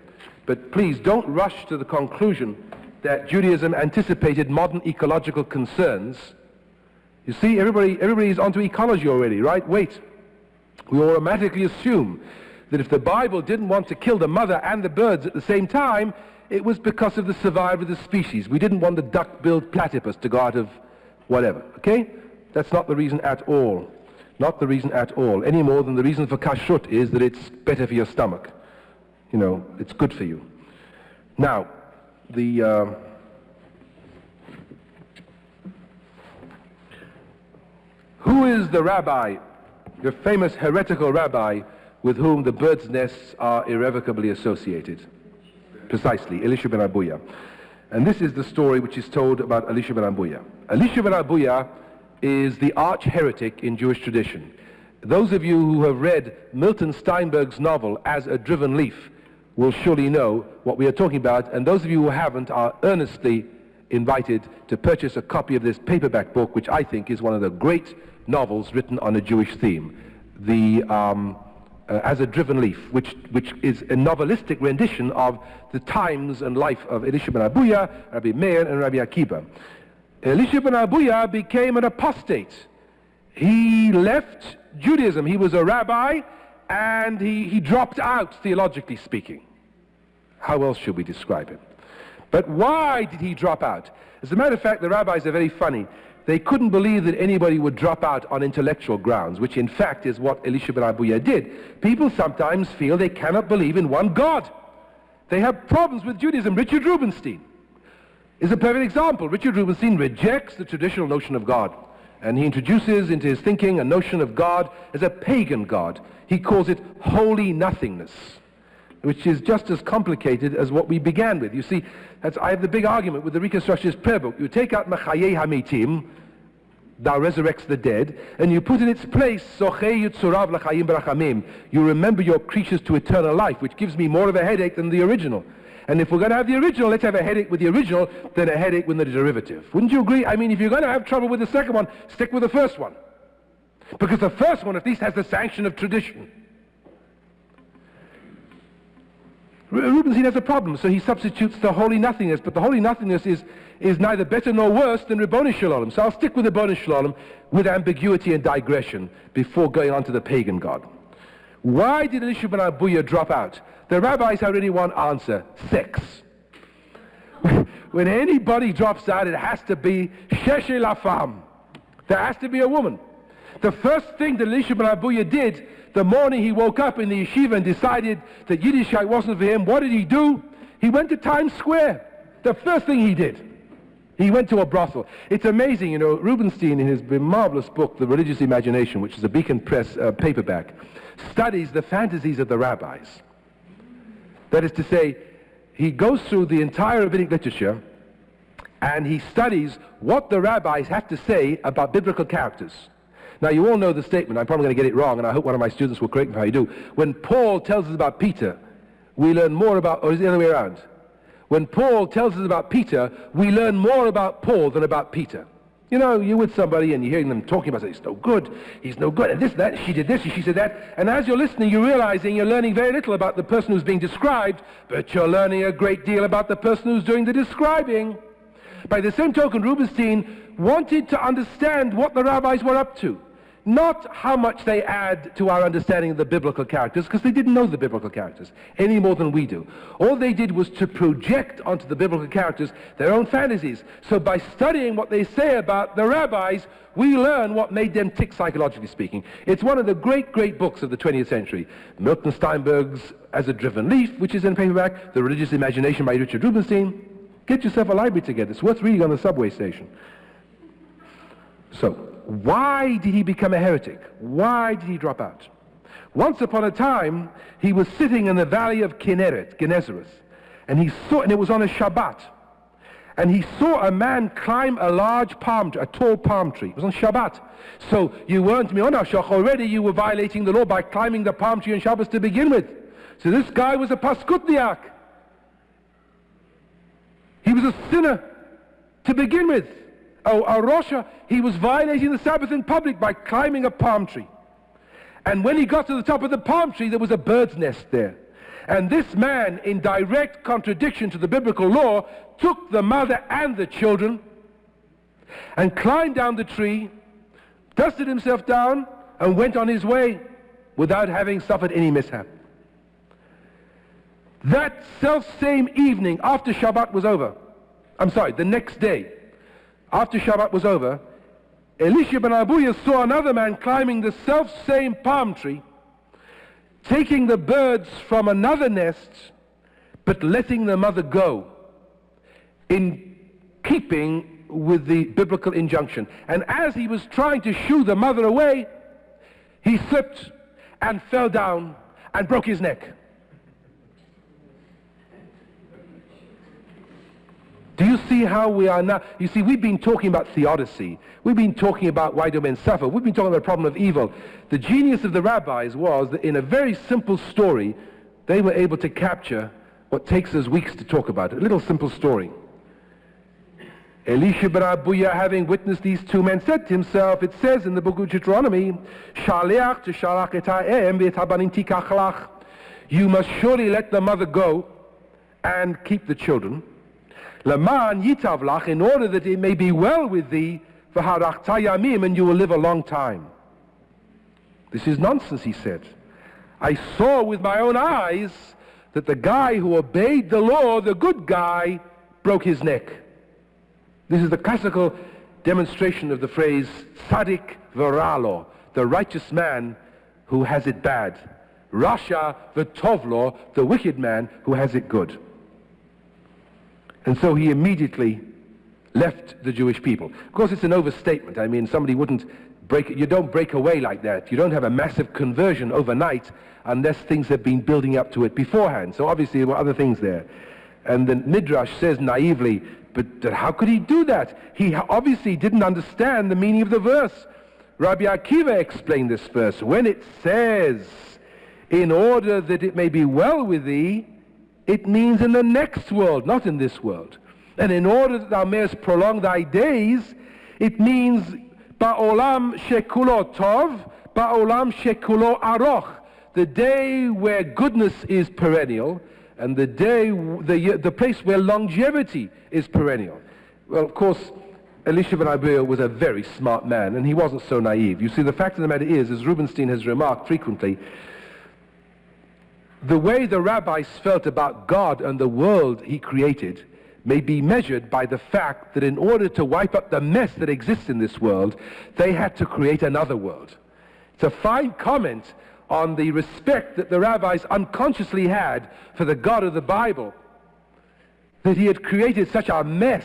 But please don't rush to the conclusion that Judaism anticipated modern ecological concerns. You see, everybody's onto ecology already, right? Wait. We automatically assume that if the Bible didn't want to kill the mother and the birds at the same time, it was because of the survival of the species. We didn't want the duck-billed platypus to go out of whatever, okay? That's not the reason at all. Not the reason at all, any more than the reason for kashrut is that it's better for your stomach. You know, it's good for you. Now, who is the rabbi, the famous heretical rabbi with whom the birds' nests are irrevocably associated? Precisely, Elisha ben Abuya. And this is the story which is told about Elisha ben Abuya. Elisha ben Abuya is the arch-heretic in Jewish tradition. Those of you who have read Milton Steinberg's novel, As a Driven Leaf, will surely know what we are talking about, and those of you who haven't are earnestly invited to purchase a copy of this paperback book, which I think is one of the great novels written on a Jewish theme. As a Driven Leaf, which is a novelistic rendition of the times and life of Elisha ben Abuya, Rabbi Meir, and Rabbi Akiva. Elisha ben Abuya became an apostate. He left Judaism. He was a rabbi, and he dropped out, theologically speaking. How else should we describe him? But why did he drop out? As a matter of fact, the rabbis are very funny. They couldn't believe that anybody would drop out on intellectual grounds, which in fact is what Elisha ben Abuya did. People sometimes feel they cannot believe in one God. They have problems with Judaism. Richard Rubinstein is a perfect example. Richard Rubinstein rejects the traditional notion of God, and he introduces into his thinking a notion of God as a pagan God. He calls it holy nothingness, which is just as complicated as what we began with. You see, I have the big argument with the reconstructionist prayer book. You take out Machayei Hamitim, thou resurrects the dead, and you put in its place Sochei Yitzurav L'chaim B'rachamim. You remember your creatures to eternal life, which gives me more of a headache than the original. And if we're going to have the original, let's have a headache with the original than a headache with the derivative. Wouldn't you agree? I mean, if you're going to have trouble with the second one, stick with the first one. Because the first one at least has the sanction of tradition. Rubinstein has a problem, so he substitutes the holy nothingness, but the holy nothingness is neither better nor worse than Ribono Shel Olam. So I'll stick with Ribono Shel Olam with ambiguity and digression before going on to the pagan God. Why did Elisha ben Abuya drop out? The rabbis have only one answer: sex. When anybody drops out, it has to be Sheshe la femme. There has to be a woman. The first thing that Elisha ben Abuya did the morning he woke up in the yeshiva and decided that Yiddishkeit wasn't for him, what did he do? He went to Times Square. The first thing he did. He went to a brothel. It's amazing, you know, Rubinstein in his marvelous book, The Religious Imagination, which is a Beacon Press paperback, studies the fantasies of the rabbis. That is to say, he goes through the entire rabbinic literature and he studies what the rabbis have to say about biblical characters. Now, you all know the statement. I'm probably going to get it wrong, and I hope one of my students will correct me if I do. When Paul tells us about Peter, we learn more about, or is it the other way around? When Paul tells us about Peter, we learn more about Paul than about Peter. You know, you're with somebody and you're hearing them talking about, he's no good, and this, that, she did this, she said that, and as you're listening, you're realizing you're learning very little about the person who's being described, but you're learning a great deal about the person who's doing the describing. By the same token, Rubinstein wanted to understand what the rabbis were up to. Not how much they add to our understanding of the biblical characters, because they didn't know the biblical characters any more than we do. All they did was to project onto the biblical characters their own fantasies. So by studying what they say about the rabbis, we learn what made them tick, psychologically speaking. It's one of the great, great books of the 20th century. Milton Steinberg's As a Driven Leaf, which is in paperback, The Religious Imagination by Richard Rubinstein. Get yourself a library together. It's worth reading on the subway station. So, why did he become a heretic? Why did he drop out? Once upon a time, he was sitting in the valley of Gennesaret, and he saw, and it was on a Shabbat, and he saw a man climb a large palm tree, a tall palm tree. It was on Shabbat. So you weren't Me'onashach, already you were violating the law by climbing the palm tree on Shabbos to begin with. So this guy was a paskutniak. He was a sinner to begin with. A Rosha, he was violating the Sabbath in public by climbing a palm tree. And when he got to the top of the palm tree, there was a bird's nest there. And this man, in direct contradiction to the biblical law, took the mother and the children and climbed down the tree, dusted himself down, and went on his way without having suffered any mishap. That self-same evening, after Shabbat was over, the next day, after Shabbat was over, Elisha ben Abuya saw another man climbing the self-same palm tree, taking the birds from another nest, but letting the mother go, in keeping with the biblical injunction. And as he was trying to shoo the mother away, he slipped and fell down and broke his neck. Do you see how we are now? You see, we've been talking about theodicy. We've been talking about why do men suffer. We've been talking about the problem of evil. The genius of the rabbis was that in a very simple story, they were able to capture what takes us weeks to talk about. A little simple story. Elisha ben Abuya, having witnessed these two men, said to himself, it says in the book of Deuteronomy, Shaliach teshalach et ha'em v'et habanim tikach lach. You must surely let the mother go and keep the children. Laman yitav lach, in order that it may be well with thee, v'harachta yamim, and you will live a long time. This is nonsense, he said. I saw with my own eyes that the guy who obeyed the law, the good guy, broke his neck. This is the classical demonstration of the phrase tzaddik v'ralo, the righteous man who has it bad. Rasha v'tovlo, the wicked man who has it good. And so he immediately left the Jewish people. Of course, it's an overstatement. I mean, somebody wouldn't break, you don't break away like that. You don't have a massive conversion overnight unless things have been building up to it beforehand. So obviously there were other things there. And the Midrash says naively, but how could he do that? He obviously didn't understand the meaning of the verse. Rabbi Akiva explained this verse. When it says, in order that it may be well with thee, it means in the next world, not in this world. And in order that thou mayest prolong thy days, it means ba'olam shekulo tov, ba'olam shekulo aroch, the day where goodness is perennial, and the day, the place where longevity is perennial. Well, of course, Elisha ben Abuya was a very smart man, and he wasn't so naive. You see, the fact of the matter is, as Rubinstein has remarked frequently, the way the rabbis felt about God and the world he created may be measured by the fact that in order to wipe up the mess that exists in this world, they had to create another world. It's a fine comment on the respect that the rabbis unconsciously had for the God of the Bible, that he had created such a mess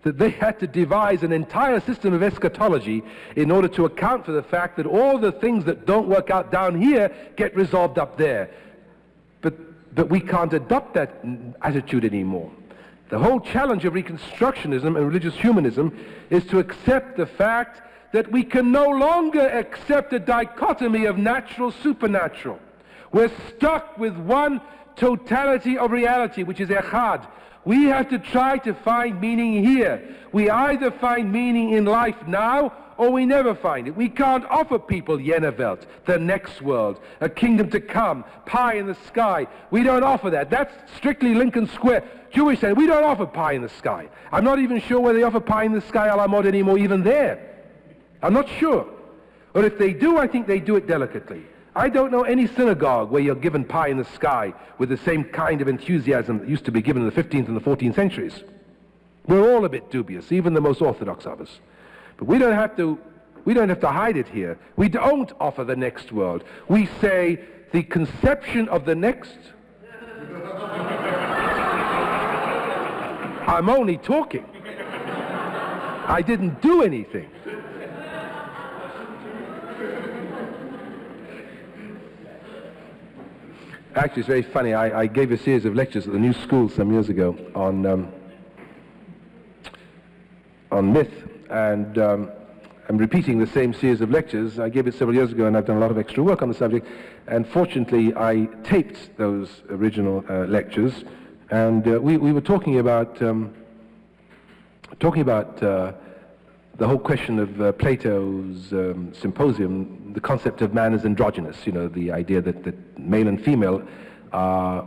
that they had to devise an entire system of eschatology in order to account for the fact that all the things that don't work out down here get resolved up there. But we can't adopt that attitude anymore. The whole challenge of Reconstructionism and religious humanism is to accept the fact that we can no longer accept a dichotomy of natural, supernatural. We're stuck with one totality of reality, which is echad. We have to try to find meaning here. We either find meaning in life now, or we never find it. We can't offer people Jenevelt, the next world, a kingdom to come, pie in the sky. We don't offer that. That's strictly Lincoln Square. Jewish saying, we don't offer pie in the sky. I'm not even sure whether they offer pie in the sky a la mode anymore, even there. I'm not sure. Or if they do, I think they do it delicately. I don't know any synagogue where you're given pie in the sky with the same kind of enthusiasm that used to be given in the 15th and the 14th centuries. We're all a bit dubious, even the most orthodox of us. But we don't have to hide it here. We don't offer the next world. We say the conception of the next. I'm only talking. I didn't do anything. Actually, it's very funny. I gave a series of lectures at the New School some years ago on on myth, and I'm repeating the same series of lectures. I gave it several years ago, and I've done a lot of extra work on the subject. And fortunately, I taped those original lectures, and we were talking about the whole question of Plato's symposium, the concept of man as androgynous. You know, the idea that male and female are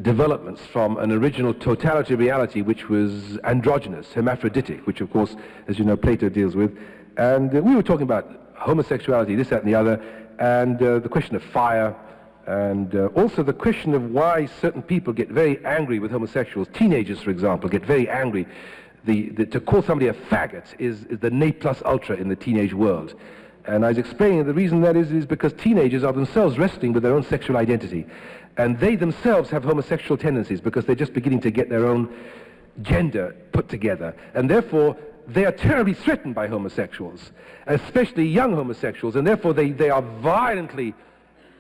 developments from an original totality of reality which was androgynous, hermaphroditic, which of course, as you know, Plato deals with. And we were talking about homosexuality, this, that, and the other, and the question of fire, and also the question of why certain people get very angry with homosexuals. Teenagers, for example, get very angry. To call somebody a faggot is the ne plus ultra in the teenage world. And I was explaining that the reason that is because teenagers are themselves wrestling with their own sexual identity. And they themselves have homosexual tendencies because they're just beginning to get their own gender put together. And therefore, they are terribly threatened by homosexuals, especially young homosexuals. And therefore, they are violently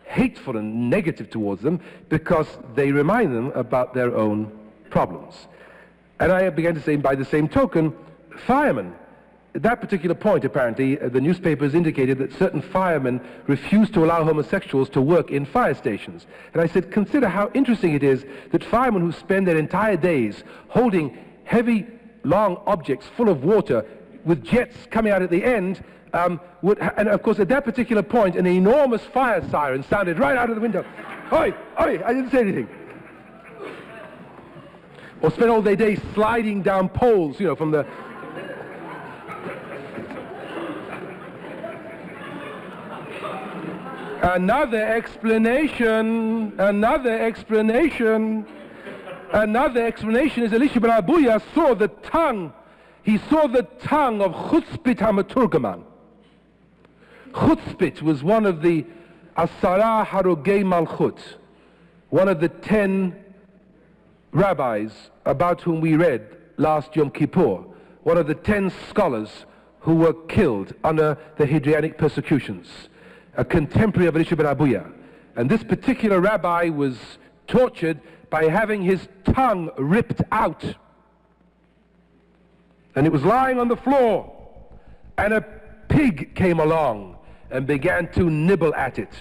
hateful and negative towards them because they remind them about their own problems. And I began to say, by the same token, firemen. At that particular point, apparently, the newspapers indicated that certain firemen refused to allow homosexuals to work in fire stations. And I said, consider how interesting it is that firemen who spend their entire days holding heavy, long objects full of water with jets coming out at the end, and of course, at that particular point, an enormous fire siren sounded right out of the window. Oi, oi, I didn't say anything. Or spend all their days sliding down poles, you know, from the... Another explanation is Elisha ben Abuya saw the tongue. He saw the tongue of Chutzpit HaMeturgaman. Chutzpit was one of the Asara Harogei Malchut, one of the 10 rabbis about whom we read last Yom Kippur, one of the 10 scholars who were killed under the Hadrianic persecutions, a contemporary of Elisha ben Abuya. And this particular rabbi was tortured by having his tongue ripped out. And it was lying on the floor, and a pig came along and began to nibble at it.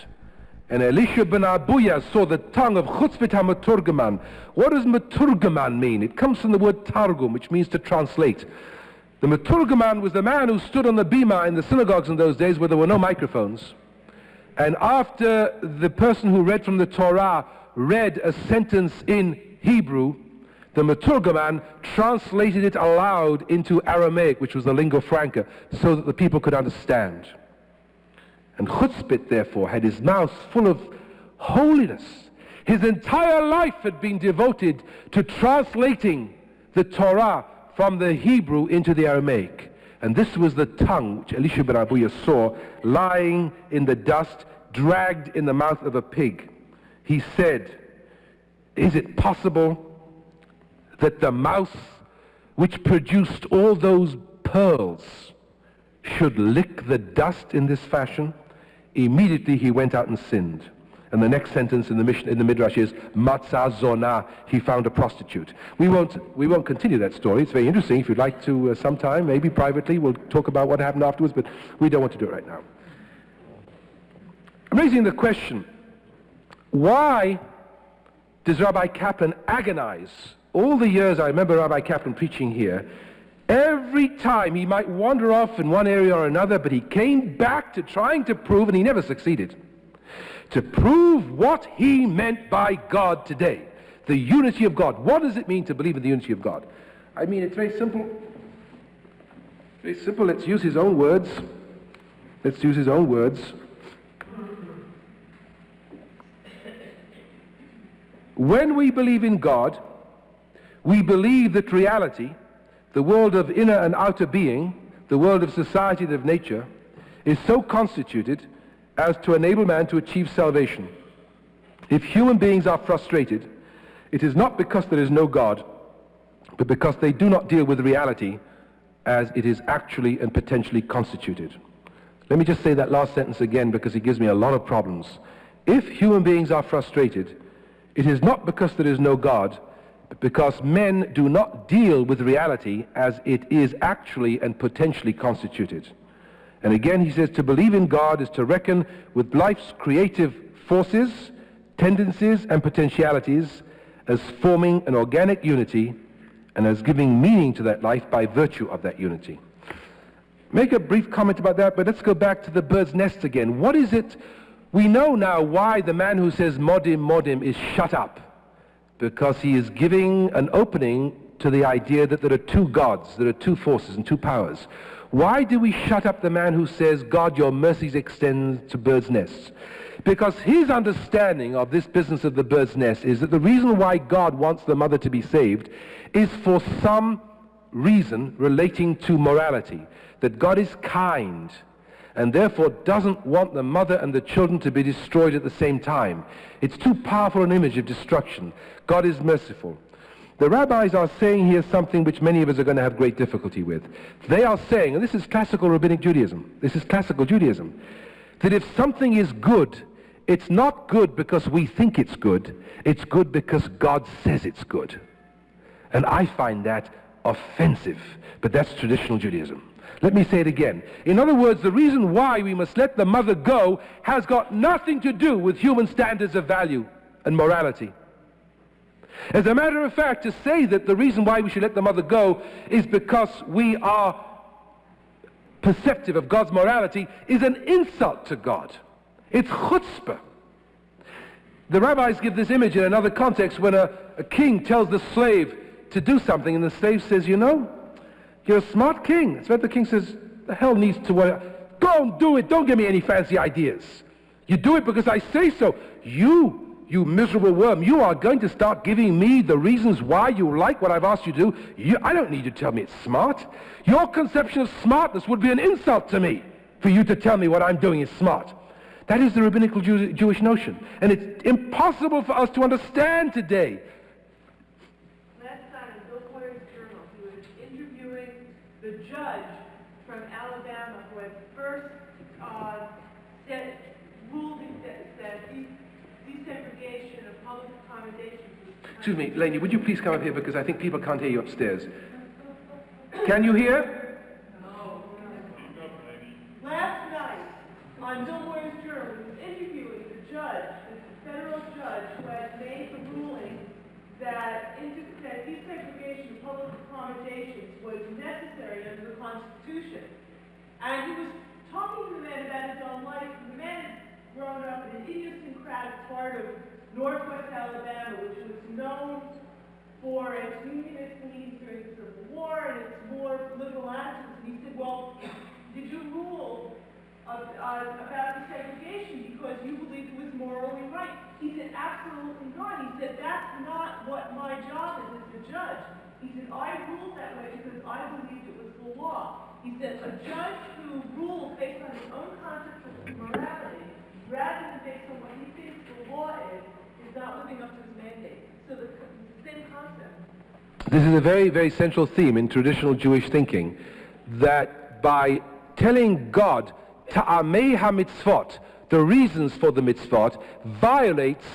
And Elisha ben Abuya saw the tongue of Chutzpit HaMeturgaman. What does Meturgaman mean? It comes from the word Targum, which means to translate. The Meturgaman was the man who stood on the bima in the synagogues in those days where there were no microphones. And after the person who read from the Torah read a sentence in Hebrew, the Meturgaman translated it aloud into Aramaic, which was the lingua franca, so that the people could understand. And Chutzpit, therefore, had his mouth full of holiness. His entire life had been devoted to translating the Torah from the Hebrew into the Aramaic. And this was the tongue which Elisha ben Abuya saw lying in the dust, dragged in the mouth of a pig. He said, is it possible that the mouth which produced all those pearls should lick the dust in this fashion? Immediately he went out and sinned. And the next sentence in the Midrash is, Matzah Zonah, he found a prostitute. We won't continue that story. It's very interesting. If you'd like to sometime, maybe privately, we'll talk about what happened afterwards, but we don't want to do it right now. I'm raising the question, why does Rabbi Kaplan agonize? All the years I remember Rabbi Kaplan preaching here, every time he might wander off in one area or another, but he came back to trying to prove, and he never succeeded, to prove what he meant by God today, the unity of God. What does it mean to believe in the unity of God? I mean, it's very simple. Very simple. Let's use his own words. Let's use his own words. When we believe in God, we believe that reality, the world of inner and outer being, the world of society and of nature, is so constituted as to enable man to achieve salvation. If human beings are frustrated, it is not because there is no God, but because they do not deal with reality as it is actually and potentially constituted. Let me just say that last sentence again because it gives me a lot of problems. If human beings are frustrated, it is not because there is no God, because men do not deal with reality as it is actually and potentially constituted. And again, he says, to believe in God is to reckon with life's creative forces, tendencies, and potentialities as forming an organic unity and as giving meaning to that life by virtue of that unity. Make a brief comment about that, but let's go back to the bird's nest again. What is it? We know now why the man who says modim, modim is shut up. Because he is giving an opening to the idea that there are two gods, there are two forces and two powers. Why do we shut up the man who says, God, your mercies extend to birds' nests? Because his understanding of this business of the bird's nest is that the reason why God wants the mother to be saved is for some reason relating to morality, that God is kind and therefore doesn't want the mother and the children to be destroyed at the same time. It's too powerful an image of destruction. God is merciful. The rabbis are saying here something which many of us are going to have great difficulty with. They are saying, and this is classical rabbinic Judaism, this is classical Judaism, that if something is good, it's not good because we think it's good because God says it's good. And I find that offensive, but that's traditional Judaism. Let me say it again. In other words, the reason why we must let the mother go has got nothing to do with human standards of value and morality. As a matter of fact, to say that the reason why we should let the mother go is because we are perceptive of God's morality is an insult to God. It's chutzpah. The rabbis give this image in another context when a king tells the slave to do something and the slave says, you know, you're a smart king. That's what the king says, the hell needs to work. Go and do it. Don't give me any fancy ideas. You do it because I say so. You miserable worm, you are going to start giving me the reasons why you like what I've asked you to do. I don't need you to tell me it's smart. Your conception of smartness would be an insult to me for you to tell me what I'm doing is smart. That is the rabbinical Jewish notion. And it's impossible for us to understand today. Last time in Bill Boyer's journal, he was interviewing the judge from Alabama who had first ruled that desegregation of public accommodations. Excuse me, Laney, would you please come up here because I think people can't hear you upstairs. Can you hear? No. Last night, on Bill Boyer's journal, he was interviewing the judge, the federal judge who had made the ruling that desegregation of public accommodations was necessary under the Constitution. And he was talking to the man about his own life. The man had grown up in an idiosyncratic part of northwest Alabama, which was known for its unionist leanings during the Civil War and its more liberal attitudes. And he said, well, did you rule about desegregation because you believed it was morally right? He said, absolutely not. He said, that's not what my job is as a judge. He said, I ruled that way because I believed it was the law. He said, a judge who rules based on his own concept of morality, rather than based on what he thinks the law is not living up to his mandate. So the same concept. This is a very, very central theme in traditional Jewish thinking, that by telling God ta'amei ha-mitzvot, the reasons for the mitzvot, violates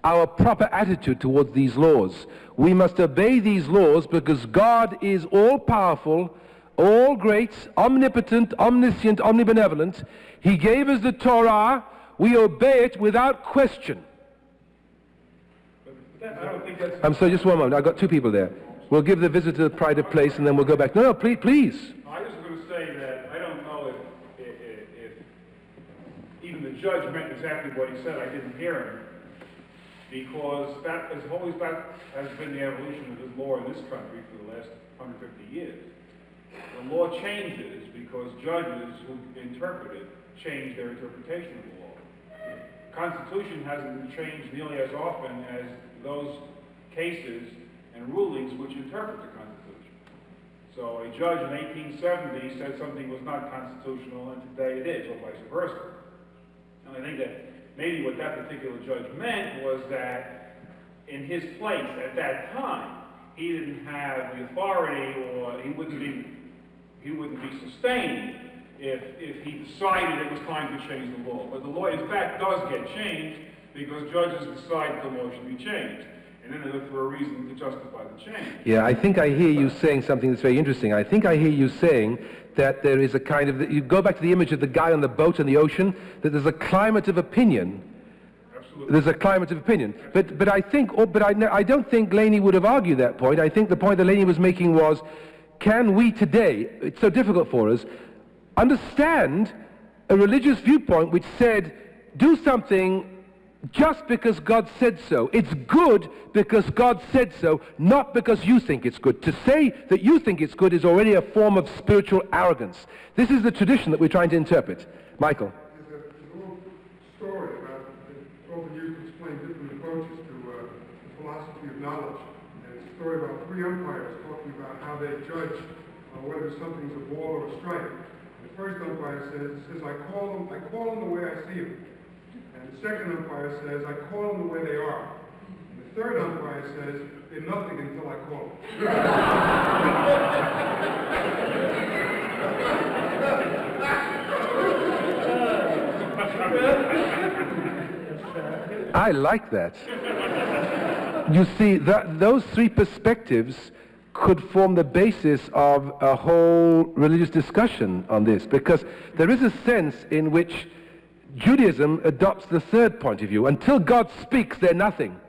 our proper attitude towards these laws. We must obey these laws because God is all-powerful, all great, omnipotent, omniscient, omnibenevolent. He gave us the Torah. We obey it without question. I'm sorry, just one moment. I've got two people there. We'll give the visitor pride of place and then we'll go back. No, please. I was going to say that I don't know if even the judge meant exactly what he said. I didn't hear him. Because that has been the evolution of the law in this country for the last 150 years. The law changes because judges who interpret it change their interpretation of the law. The Constitution hasn't changed nearly as often as those cases and rulings which interpret the Constitution. So a judge in 1870 said something was not constitutional and today it is, or vice versa. And I think that maybe what that particular judge meant was that in his place at that time, he didn't have the authority, or he wouldn't be sustained if he decided it was time to change the law. But the law, in fact, does get changed because judges decide that the law should be changed. and then they look for a reason to justify the change. Yeah, I think I hear you saying something that's very interesting. I think I hear you saying that there is a kind of, you go back to the image of the guy on the boat in the ocean, that there's a climate of opinion. Absolutely. There's a climate of opinion. But I think, I don't think Laney would have argued that point. I think the point that Laney was making was, can we today, it's so difficult for us, understand a religious viewpoint which said, do something just because God said so. It's good because God said so, not because you think it's good. To say that you think it's good is already a form of spiritual arrogance. This is the tradition that we're trying to interpret. Michael. There's a little story about, it's often used to explain different approaches to the philosophy of knowledge. And it's a story about three umpires talking about how they judge whether something's a ball or a strike. And the first umpire says, I call them the way I see them. And the second umpire says, I call them the way they are. And the third umpire says, they're nothing until I call them. I like that. You see, those three perspectives could form the basis of a whole religious discussion on this, because there is a sense in which Judaism adopts the third point of view. Until God speaks, they're nothing.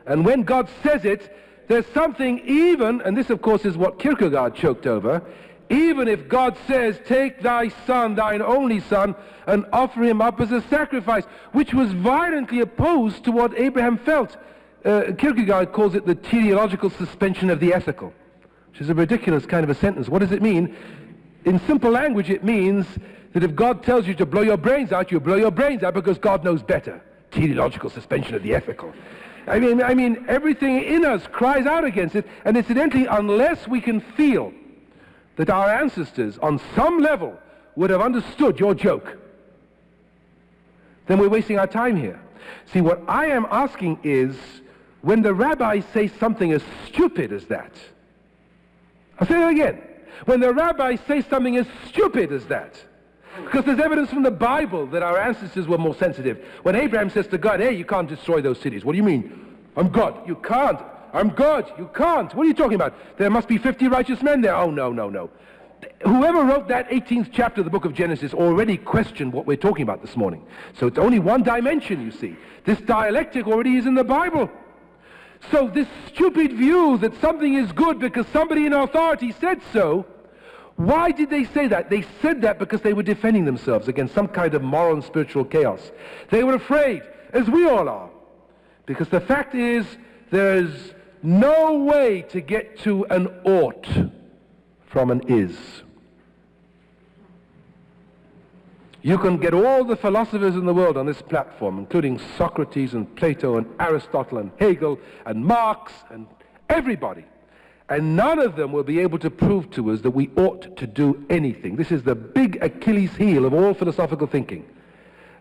And when God says it, there's something even, and this of course is what Kierkegaard choked over, even if God says, take thy son, thine only son, and offer him up as a sacrifice, which was violently opposed to what Abraham felt. Kierkegaard calls it the teleological suspension of the ethical, which is a ridiculous kind of a sentence. What does it mean? In simple language, it means that if God tells you to blow your brains out, you blow your brains out because God knows better. Teleological suspension of the ethical. I mean, everything in us cries out against it, and incidentally, unless we can feel that our ancestors, on some level, would have understood your joke, then we're wasting our time here. See, what I am asking is, when the rabbis say something as stupid as that, I'll say that again. When the rabbis say something as stupid as that, because there's evidence from the Bible that our ancestors were more sensitive. When Abraham says to God, hey, you can't destroy those cities. What do you mean? I'm God. You can't. I'm God. You can't. What are you talking about? There must be 50 righteous men there. Oh, no, no, no. Whoever wrote that 18th chapter of the book of Genesis already questioned what we're talking about this morning. So it's only one dimension, you see. This dialectic already is in the Bible. So this stupid view that something is good because somebody in authority said so, why did they say that? They said that because they were defending themselves against some kind of moral and spiritual chaos. They were afraid, as we all are. Because the fact is, there's no way to get to an ought from an is. You can get all the philosophers in the world on this platform, including Socrates and Plato and Aristotle and Hegel and Marx and everybody. And none of them will be able to prove to us that we ought to do anything. This is the big Achilles heel of all philosophical thinking.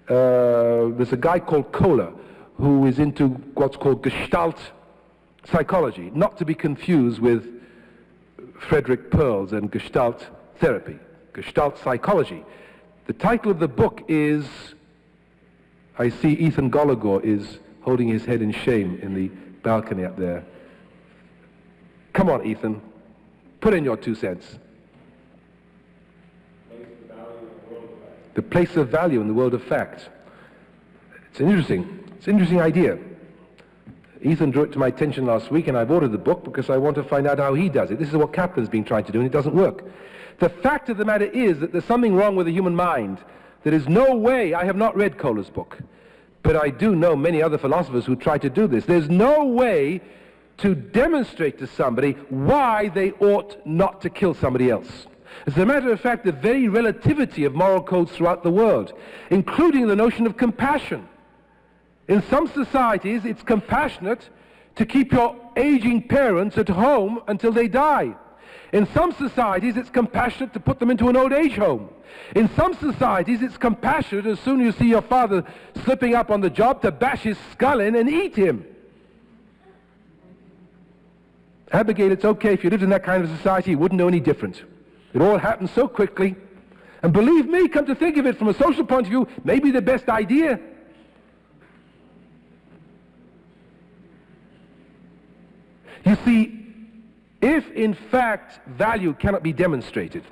There's a guy called Kohler who is into what's called Gestalt psychology, not to be confused with Frederick Perls and Gestalt therapy. Gestalt psychology. The title of the book is, I see Ethan Gallagher is holding his head in shame in the balcony up there. Come on, Ethan, put in your 2 cents. The place of value in the world of fact. It's an interesting idea. Ethan drew it to my attention last week, and I've ordered the book because I want to find out how he does it. This is what Kaplan's been trying to do, and it doesn't work. The fact of the matter is that there's something wrong with the human mind. There is no way, I have not read Kohler's book, but I do know many other philosophers who try to do this. There's no way to demonstrate to somebody why they ought not to kill somebody else. As a matter of fact, the very relativity of moral codes throughout the world, including the notion of compassion. In some societies, it's compassionate to keep your aging parents at home until they die. In some societies, it's compassionate to put them into an old age home. In some societies, it's compassionate as soon as you see your father slipping up on the job to bash his skull in and eat him. Abigail, it's okay if you lived in that kind of society, you wouldn't know any different. It all happened so quickly. And believe me, come to think of it from a social point of view, maybe the best idea. You see, if in fact value cannot be demonstrated,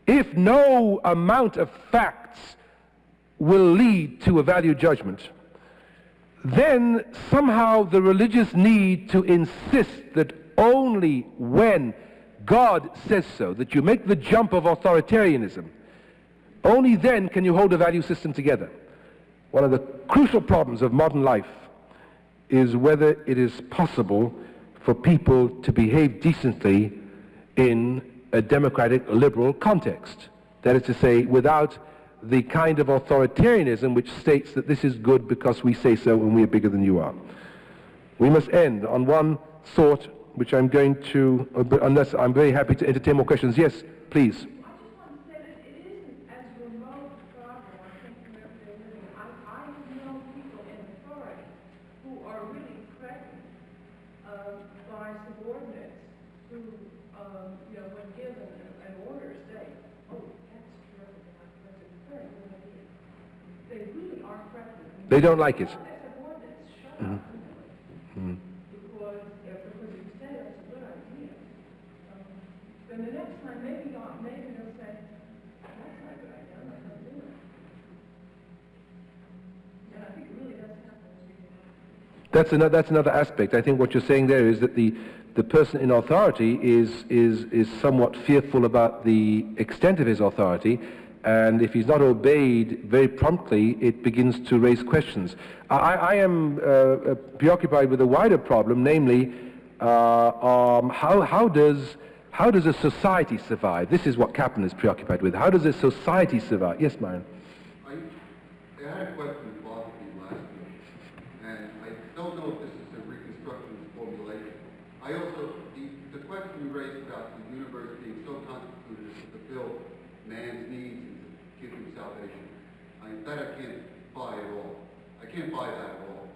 if no amount of facts will lead to a value judgment, then somehow the religious need to insist that only when God says so, that you make the jump of authoritarianism, only then can you hold a value system together. One of the crucial problems of modern life is whether it is possible for people to behave decently in a democratic liberal context. That is to say, without the kind of authoritarianism which states that this is good because we say so and we are bigger than you are. We must end on one thought which I'm going to, unless I'm very happy to entertain more questions. Yes, please. I just want to say that it isn't as remote a problem, I think, where they're living. I have known people in authority who are really threatened by subordinates who, when given an order, say, oh, that's terrific, that's a very good idea. They really are threatened. They don't like it. Their subordinates shut up. Because if you say that's a good idea, then the next time maybe they'll say, that's not a good idea, I'm not going to do it. And I think it really does happen. That's another aspect. I think what you're saying there is that the person in authority is somewhat fearful about the extent of his authority, and if he's not obeyed very promptly, it begins to raise questions. I am preoccupied with a wider problem, namely, how does a society survive? This is what Kaplan is preoccupied with. How does a society survive? Yes, Myron. I had a question that bothered me last week, and I don't know if this is a reconstruction formulation. I also, the question you raised about the universe being so constituted as to fulfill man's needs and to give him salvation, that I can't buy at all. I can't buy that at all.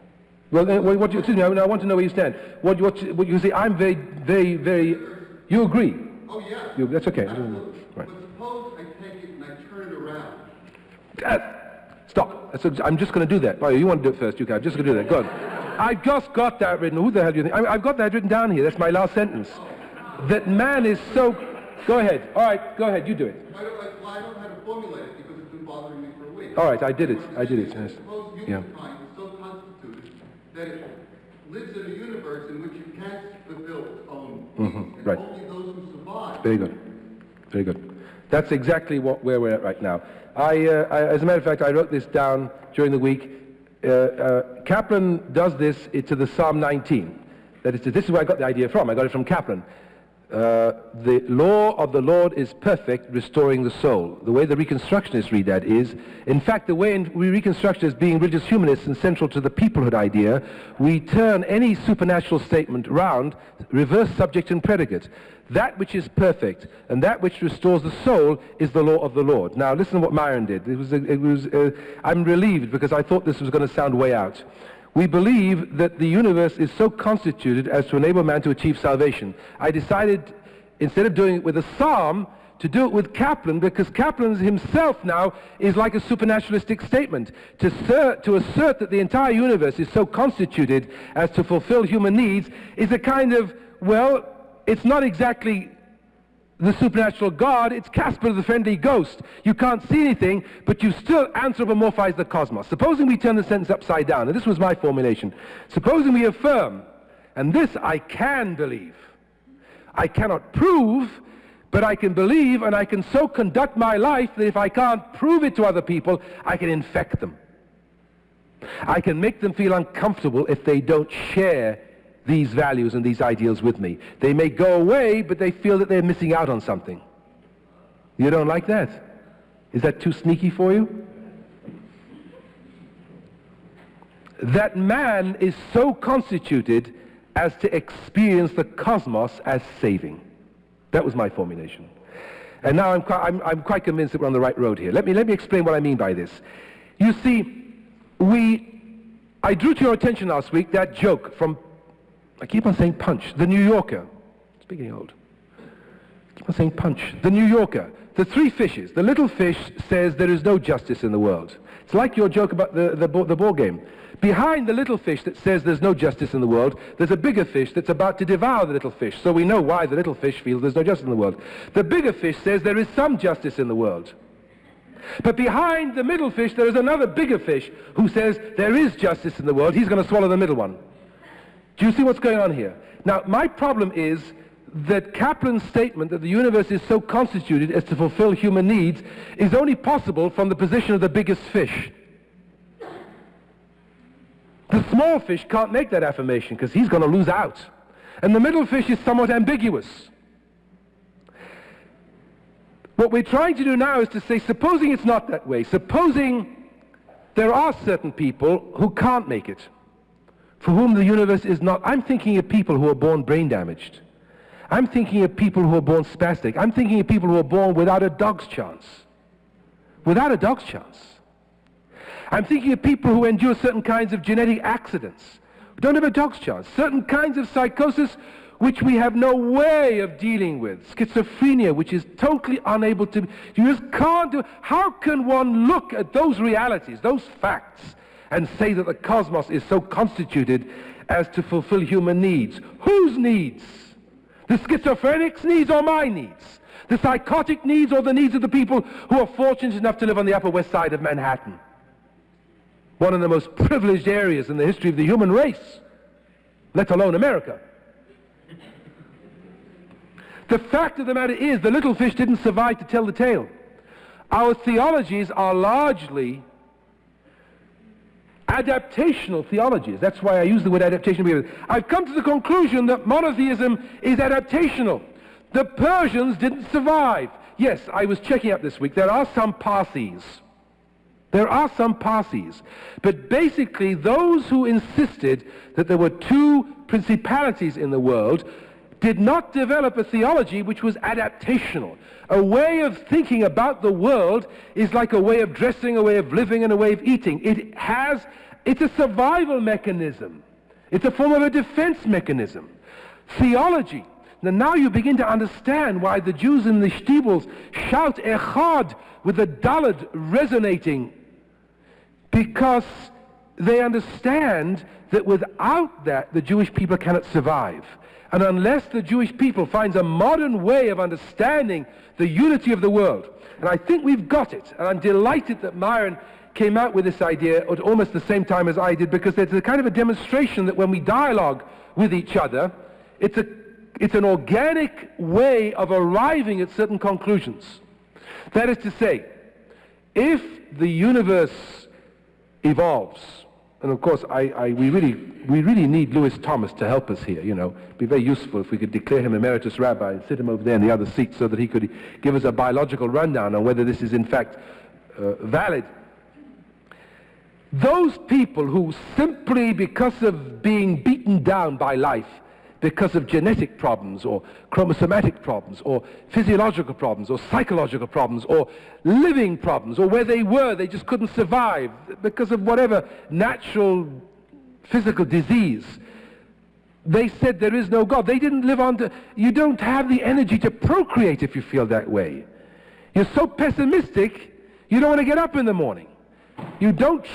Well, then, excuse me, I want to know where you stand. What you say, I'm very, very, very, you agree? Oh, yeah. That's okay. Absolutely. Right. But suppose I take it and I turn it around. Stop. I'm just going to do that. Oh, you want to do it first, you can. I'm just going to do that. Go on. I've just got that written. Who the hell do you think? I've got that written down here. That's my last sentence. That man is so... Go ahead. All right, go ahead. You do it. I don't know how to formulate it because it's been bothering me for a week. All right, I did it. Yes. Suppose humankind is so constituted that it lives in a universe in which it can't fulfill its own needs, and right. only those who survive. Very good. Very good. That's exactly where we're at right now. As a matter of fact, I wrote this down during the week. Kaplan does this to the Psalm 19. That is, this is where I got the idea from. I got it from Kaplan. The law of the Lord is perfect, restoring the soul. The way the Reconstructionists read that is, in fact, the way we reconstruct as being religious humanists and central to the peoplehood idea, we turn any supernatural statement round, reverse subject and predicate. That which is perfect and that which restores the soul is the law of the Lord. Now, listen to what Myron did. I'm relieved because I thought this was going to sound way out. We believe that the universe is so constituted as to enable man to achieve salvation. I decided, instead of doing it with a psalm, to do it with Kaplan, because Kaplan himself now is like a supernaturalistic statement. To assert that the entire universe is so constituted as to fulfill human needs is a kind of, well, it's not exactly the supernatural God, it's Casper the Friendly Ghost. You can't see anything, but you still anthropomorphize the cosmos. Supposing we turn the sentence upside down, and this was my formulation, supposing we affirm, and this I can believe, I cannot prove, but I can believe, and I can so conduct my life that if I can't prove it to other people, I can infect them. I can make them feel uncomfortable if they don't share these values and these ideals with me. They may go away, but they feel that they're missing out on something. You don't like that? Is that too sneaky for you? That man is so constituted as to experience the cosmos as saving. That was my formulation. And now I'm quite convinced that we're on the right road here. Let me explain what I mean by this. You see, I drew to your attention last week that joke from, I keep on saying Punch, The New Yorker. It's beginning old. I keep on saying Punch, The New Yorker. the three fishes. The little fish says there is no justice in the world. It's like your joke about the ball game. Behind the little fish that says there's no justice in the world, there's a bigger fish that's about to devour the little fish. So we know why the little fish feels there's no justice in the world. The bigger fish says there is some justice in the world. But behind the middle fish, there is another bigger fish who says there is justice in the world. He's going to swallow the middle one. Do you see what's going on here? Now, my problem is that Kaplan's statement that the universe is so constituted as to fulfill human needs is only possible from the position of the biggest fish. The small fish can't make that affirmation because he's going to lose out. And the middle fish is somewhat ambiguous. What we're trying to do now is to say, supposing it's not that way, supposing there are certain people who can't make it, for whom the universe is not. I'm thinking of people who are born brain damaged. I'm thinking of people who are born spastic. I'm thinking of people who are born without a dog's chance. Without a dog's chance. I'm thinking of people who endure certain kinds of genetic accidents, who don't have a dog's chance. Certain kinds of psychosis which we have no way of dealing with. Schizophrenia, which is totally unable to... You just can't do... How can one look at those realities, those facts, and say that the cosmos is so constituted as to fulfill human needs? Whose needs? The schizophrenic's needs or my needs? The psychotic needs or the needs of the people who are fortunate enough to live on the Upper West Side of Manhattan? One of the most privileged areas in the history of the human race, let alone America. The fact of the matter is the little fish didn't survive to tell the tale. Our theologies are largely adaptational theologies. That's why I use the word adaptation. I've come to the conclusion that monotheism is adaptational. The Persians didn't survive. Yes, I was checking up this week. There are some Parsis. There are some Parsis. But basically, those who insisted that there were two principalities in the world did not develop a theology which was adaptational. A way of thinking about the world is like a way of dressing, a way of living, and a way of eating. It's a survival mechanism. It's a form of a defense mechanism. Theology. Now you begin to understand why the Jews in the shtibels shout echad with the daled resonating, because they understand that without that the Jewish people cannot survive. And unless the Jewish people finds a modern way of understanding the unity of the world, and I think we've got it, and I'm delighted that Myron came out with this idea at almost the same time as I did, because it's a kind of a demonstration that when we dialogue with each other, it's an organic way of arriving at certain conclusions. That is to say, if the universe evolves, and of course we really need Lewis Thomas to help us here, you know. It'd be very useful if we could declare him emeritus rabbi and sit him over there in the other seat so that he could give us a biological rundown on whether this is in fact valid. Those people who simply because of being beaten down by life, because of genetic problems or chromosomatic problems or physiological problems or psychological problems or living problems, or where they just couldn't survive because of whatever natural physical disease, they said there is no God. They didn't live on to... You don't have the energy to procreate if you feel that way. You're so pessimistic, you don't want to get up in the morning. You don't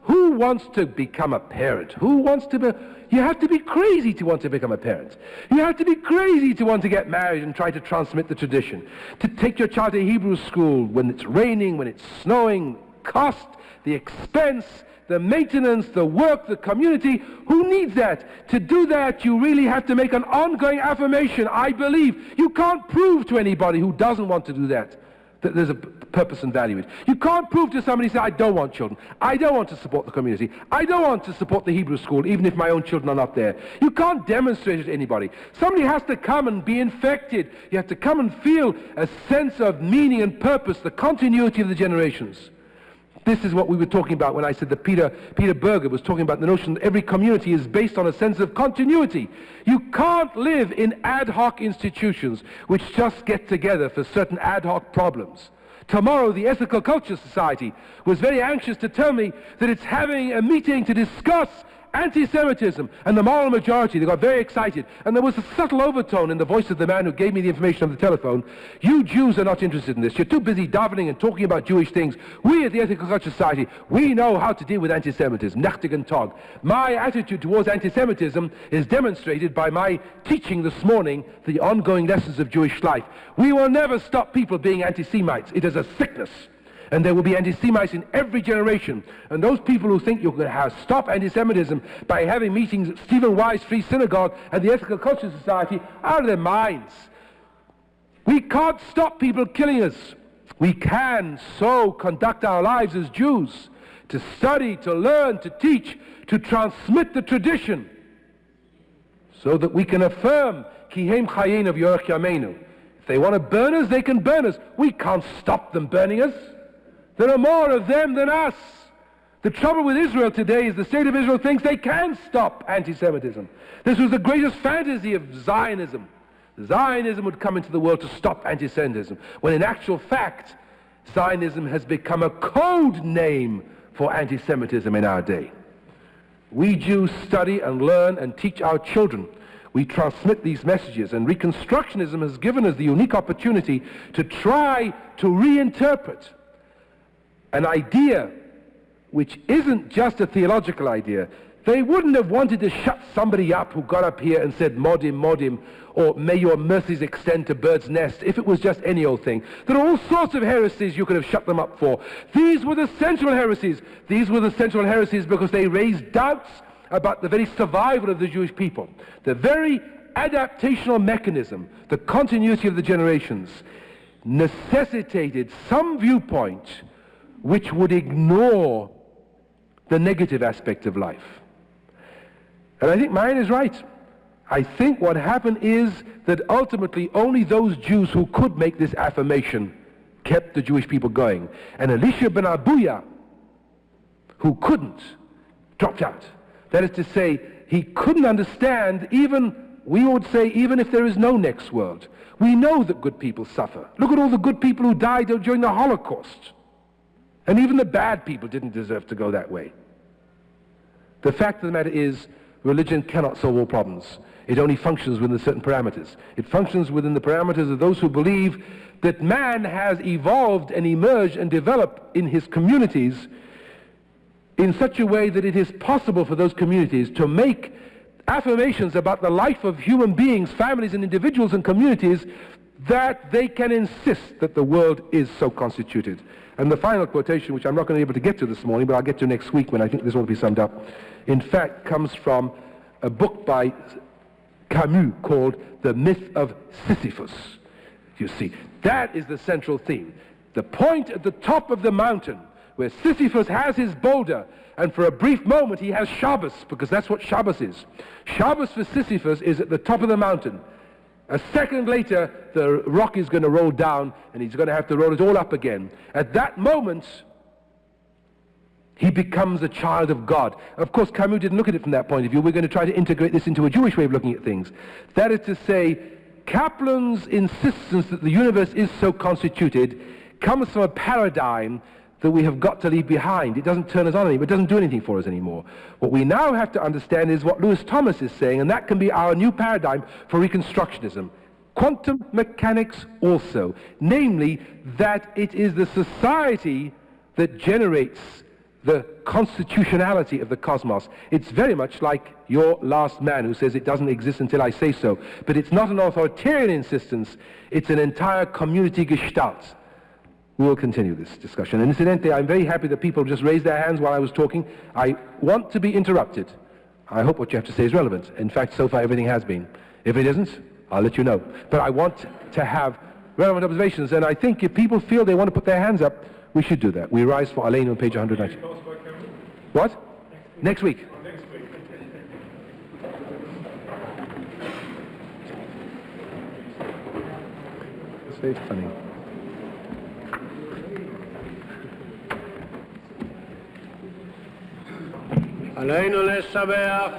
Who wants to become a parent? Who wants to be... You have to be crazy to want to become a parent. You have to be crazy to want to get married and try to transmit the tradition. To take your child to Hebrew school when it's raining, when it's snowing, cost, the expense, the maintenance, the work, the community. Who needs that? To do that, you really have to make an ongoing affirmation. I believe. You can't prove to anybody who doesn't want to do that there's a purpose and value in it. You can't prove to somebody, say, I don't want children. I don't want to support the community. I don't want to support the Hebrew school, even if my own children are not there. You can't demonstrate it to anybody. Somebody has to come and be infected. You have to come and feel a sense of meaning and purpose, the continuity of the generations. This is what we were talking about when I said that Peter Berger was talking about the notion that every community is based on a sense of continuity. You can't live in ad hoc institutions which just get together for certain ad hoc problems. Tomorrow, the Ethical Culture Society was very anxious to tell me that it's having a meeting to discuss anti-Semitism, and the moral majority, they got very excited. And there was a subtle overtone in the voice of the man who gave me the information on the telephone. You Jews are not interested in this. You're too busy davening and talking about Jewish things. We at the Ethical Culture Society, we know how to deal with anti-Semitism. Nachtig and Tog. My attitude towards anti-Semitism is demonstrated by my teaching this morning, the ongoing lessons of Jewish life. We will never stop people being anti-Semites. It is a sickness. And there will be anti-Semites in every generation. And those people who think you can stop anti-Semitism by having meetings at Stephen Wise Free Synagogue and the Ethical Culture Society are out of their minds. We can't stop people killing us. We can so conduct our lives as Jews, to study, to learn, to teach, to transmit the tradition, so that we can affirm Kihem Chayin of Yorech Yameinu. If they want to burn us, they can burn us. We can't stop them burning us. There are more of them than us. The trouble with Israel today is the state of Israel thinks they can stop anti-Semitism. This was the greatest fantasy of Zionism. Zionism would come into the world to stop anti-Semitism, when in actual fact, Zionism has become a code name for anti-Semitism in our day. We Jews study and learn and teach our children. We transmit these messages, and Reconstructionism has given us the unique opportunity to try to reinterpret an idea which isn't just a theological idea. They wouldn't have wanted to shut somebody up who got up here and said, Modim, Modim, or may your mercies extend to bird's nest, if it was just any old thing. There are all sorts of heresies you could have shut them up for. These were the central heresies. These were the central heresies because they raised doubts about the very survival of the Jewish people. The very adaptational mechanism, the continuity of the generations, necessitated some viewpoint which would ignore the negative aspect of life. And I think mine is right. I think what happened is that ultimately only those Jews who could make this affirmation kept the Jewish people going. And Elisha ben Abuya, who couldn't, dropped out. That is to say, he couldn't understand even, we would say, even if there is no next world. We know that good people suffer. Look at all the good people who died during the Holocaust. And even the bad people didn't deserve to go that way. The fact of the matter is, religion cannot solve all problems. It only functions within certain parameters. It functions within the parameters of those who believe that man has evolved and emerged and developed in his communities in such a way that it is possible for those communities to make affirmations about the life of human beings, families and individuals and communities, that they can insist that the world is so constituted. And the final quotation, which I'm not going to be able to get to this morning, but I'll get to next week when I think this will be summed up, in fact comes from a book by Camus called The Myth of Sisyphus. You see, that is the central theme. The point at the top of the mountain where Sisyphus has his boulder, and for a brief moment he has Shabbos, because that's what Shabbos is. Shabbos for Sisyphus is at the top of the mountain. A second later, the rock is going to roll down, and he's going to have to roll it all up again. At that moment, he becomes a child of God. Of course, Camus didn't look at it from that point of view. We're going to try to integrate this into a Jewish way of looking at things. That is to say, Kaplan's insistence that the universe is so constituted comes from a paradigm that we have got to leave behind. It doesn't turn us on anymore. It doesn't do anything for us anymore. What we now have to understand is what Lewis Thomas is saying, and that can be our new paradigm for Reconstructionism. Quantum mechanics also. Namely, that it is the society that generates the constitutionality of the cosmos. It's very much like your last man who says it doesn't exist until I say so. But it's not an authoritarian insistence. It's an entire community gestalt. We will continue this discussion. And incidentally, I'm very happy that people just raised their hands while I was talking. I want to be interrupted. I hope what you have to say is relevant. In fact, so far everything has been. If it isn't, I'll let you know. But I want to have relevant observations, and I think if people feel they want to put their hands up, we should do that. We rise for Aleinu on page 190. What? Next week. Next week. It's very funny. עלינו לשבח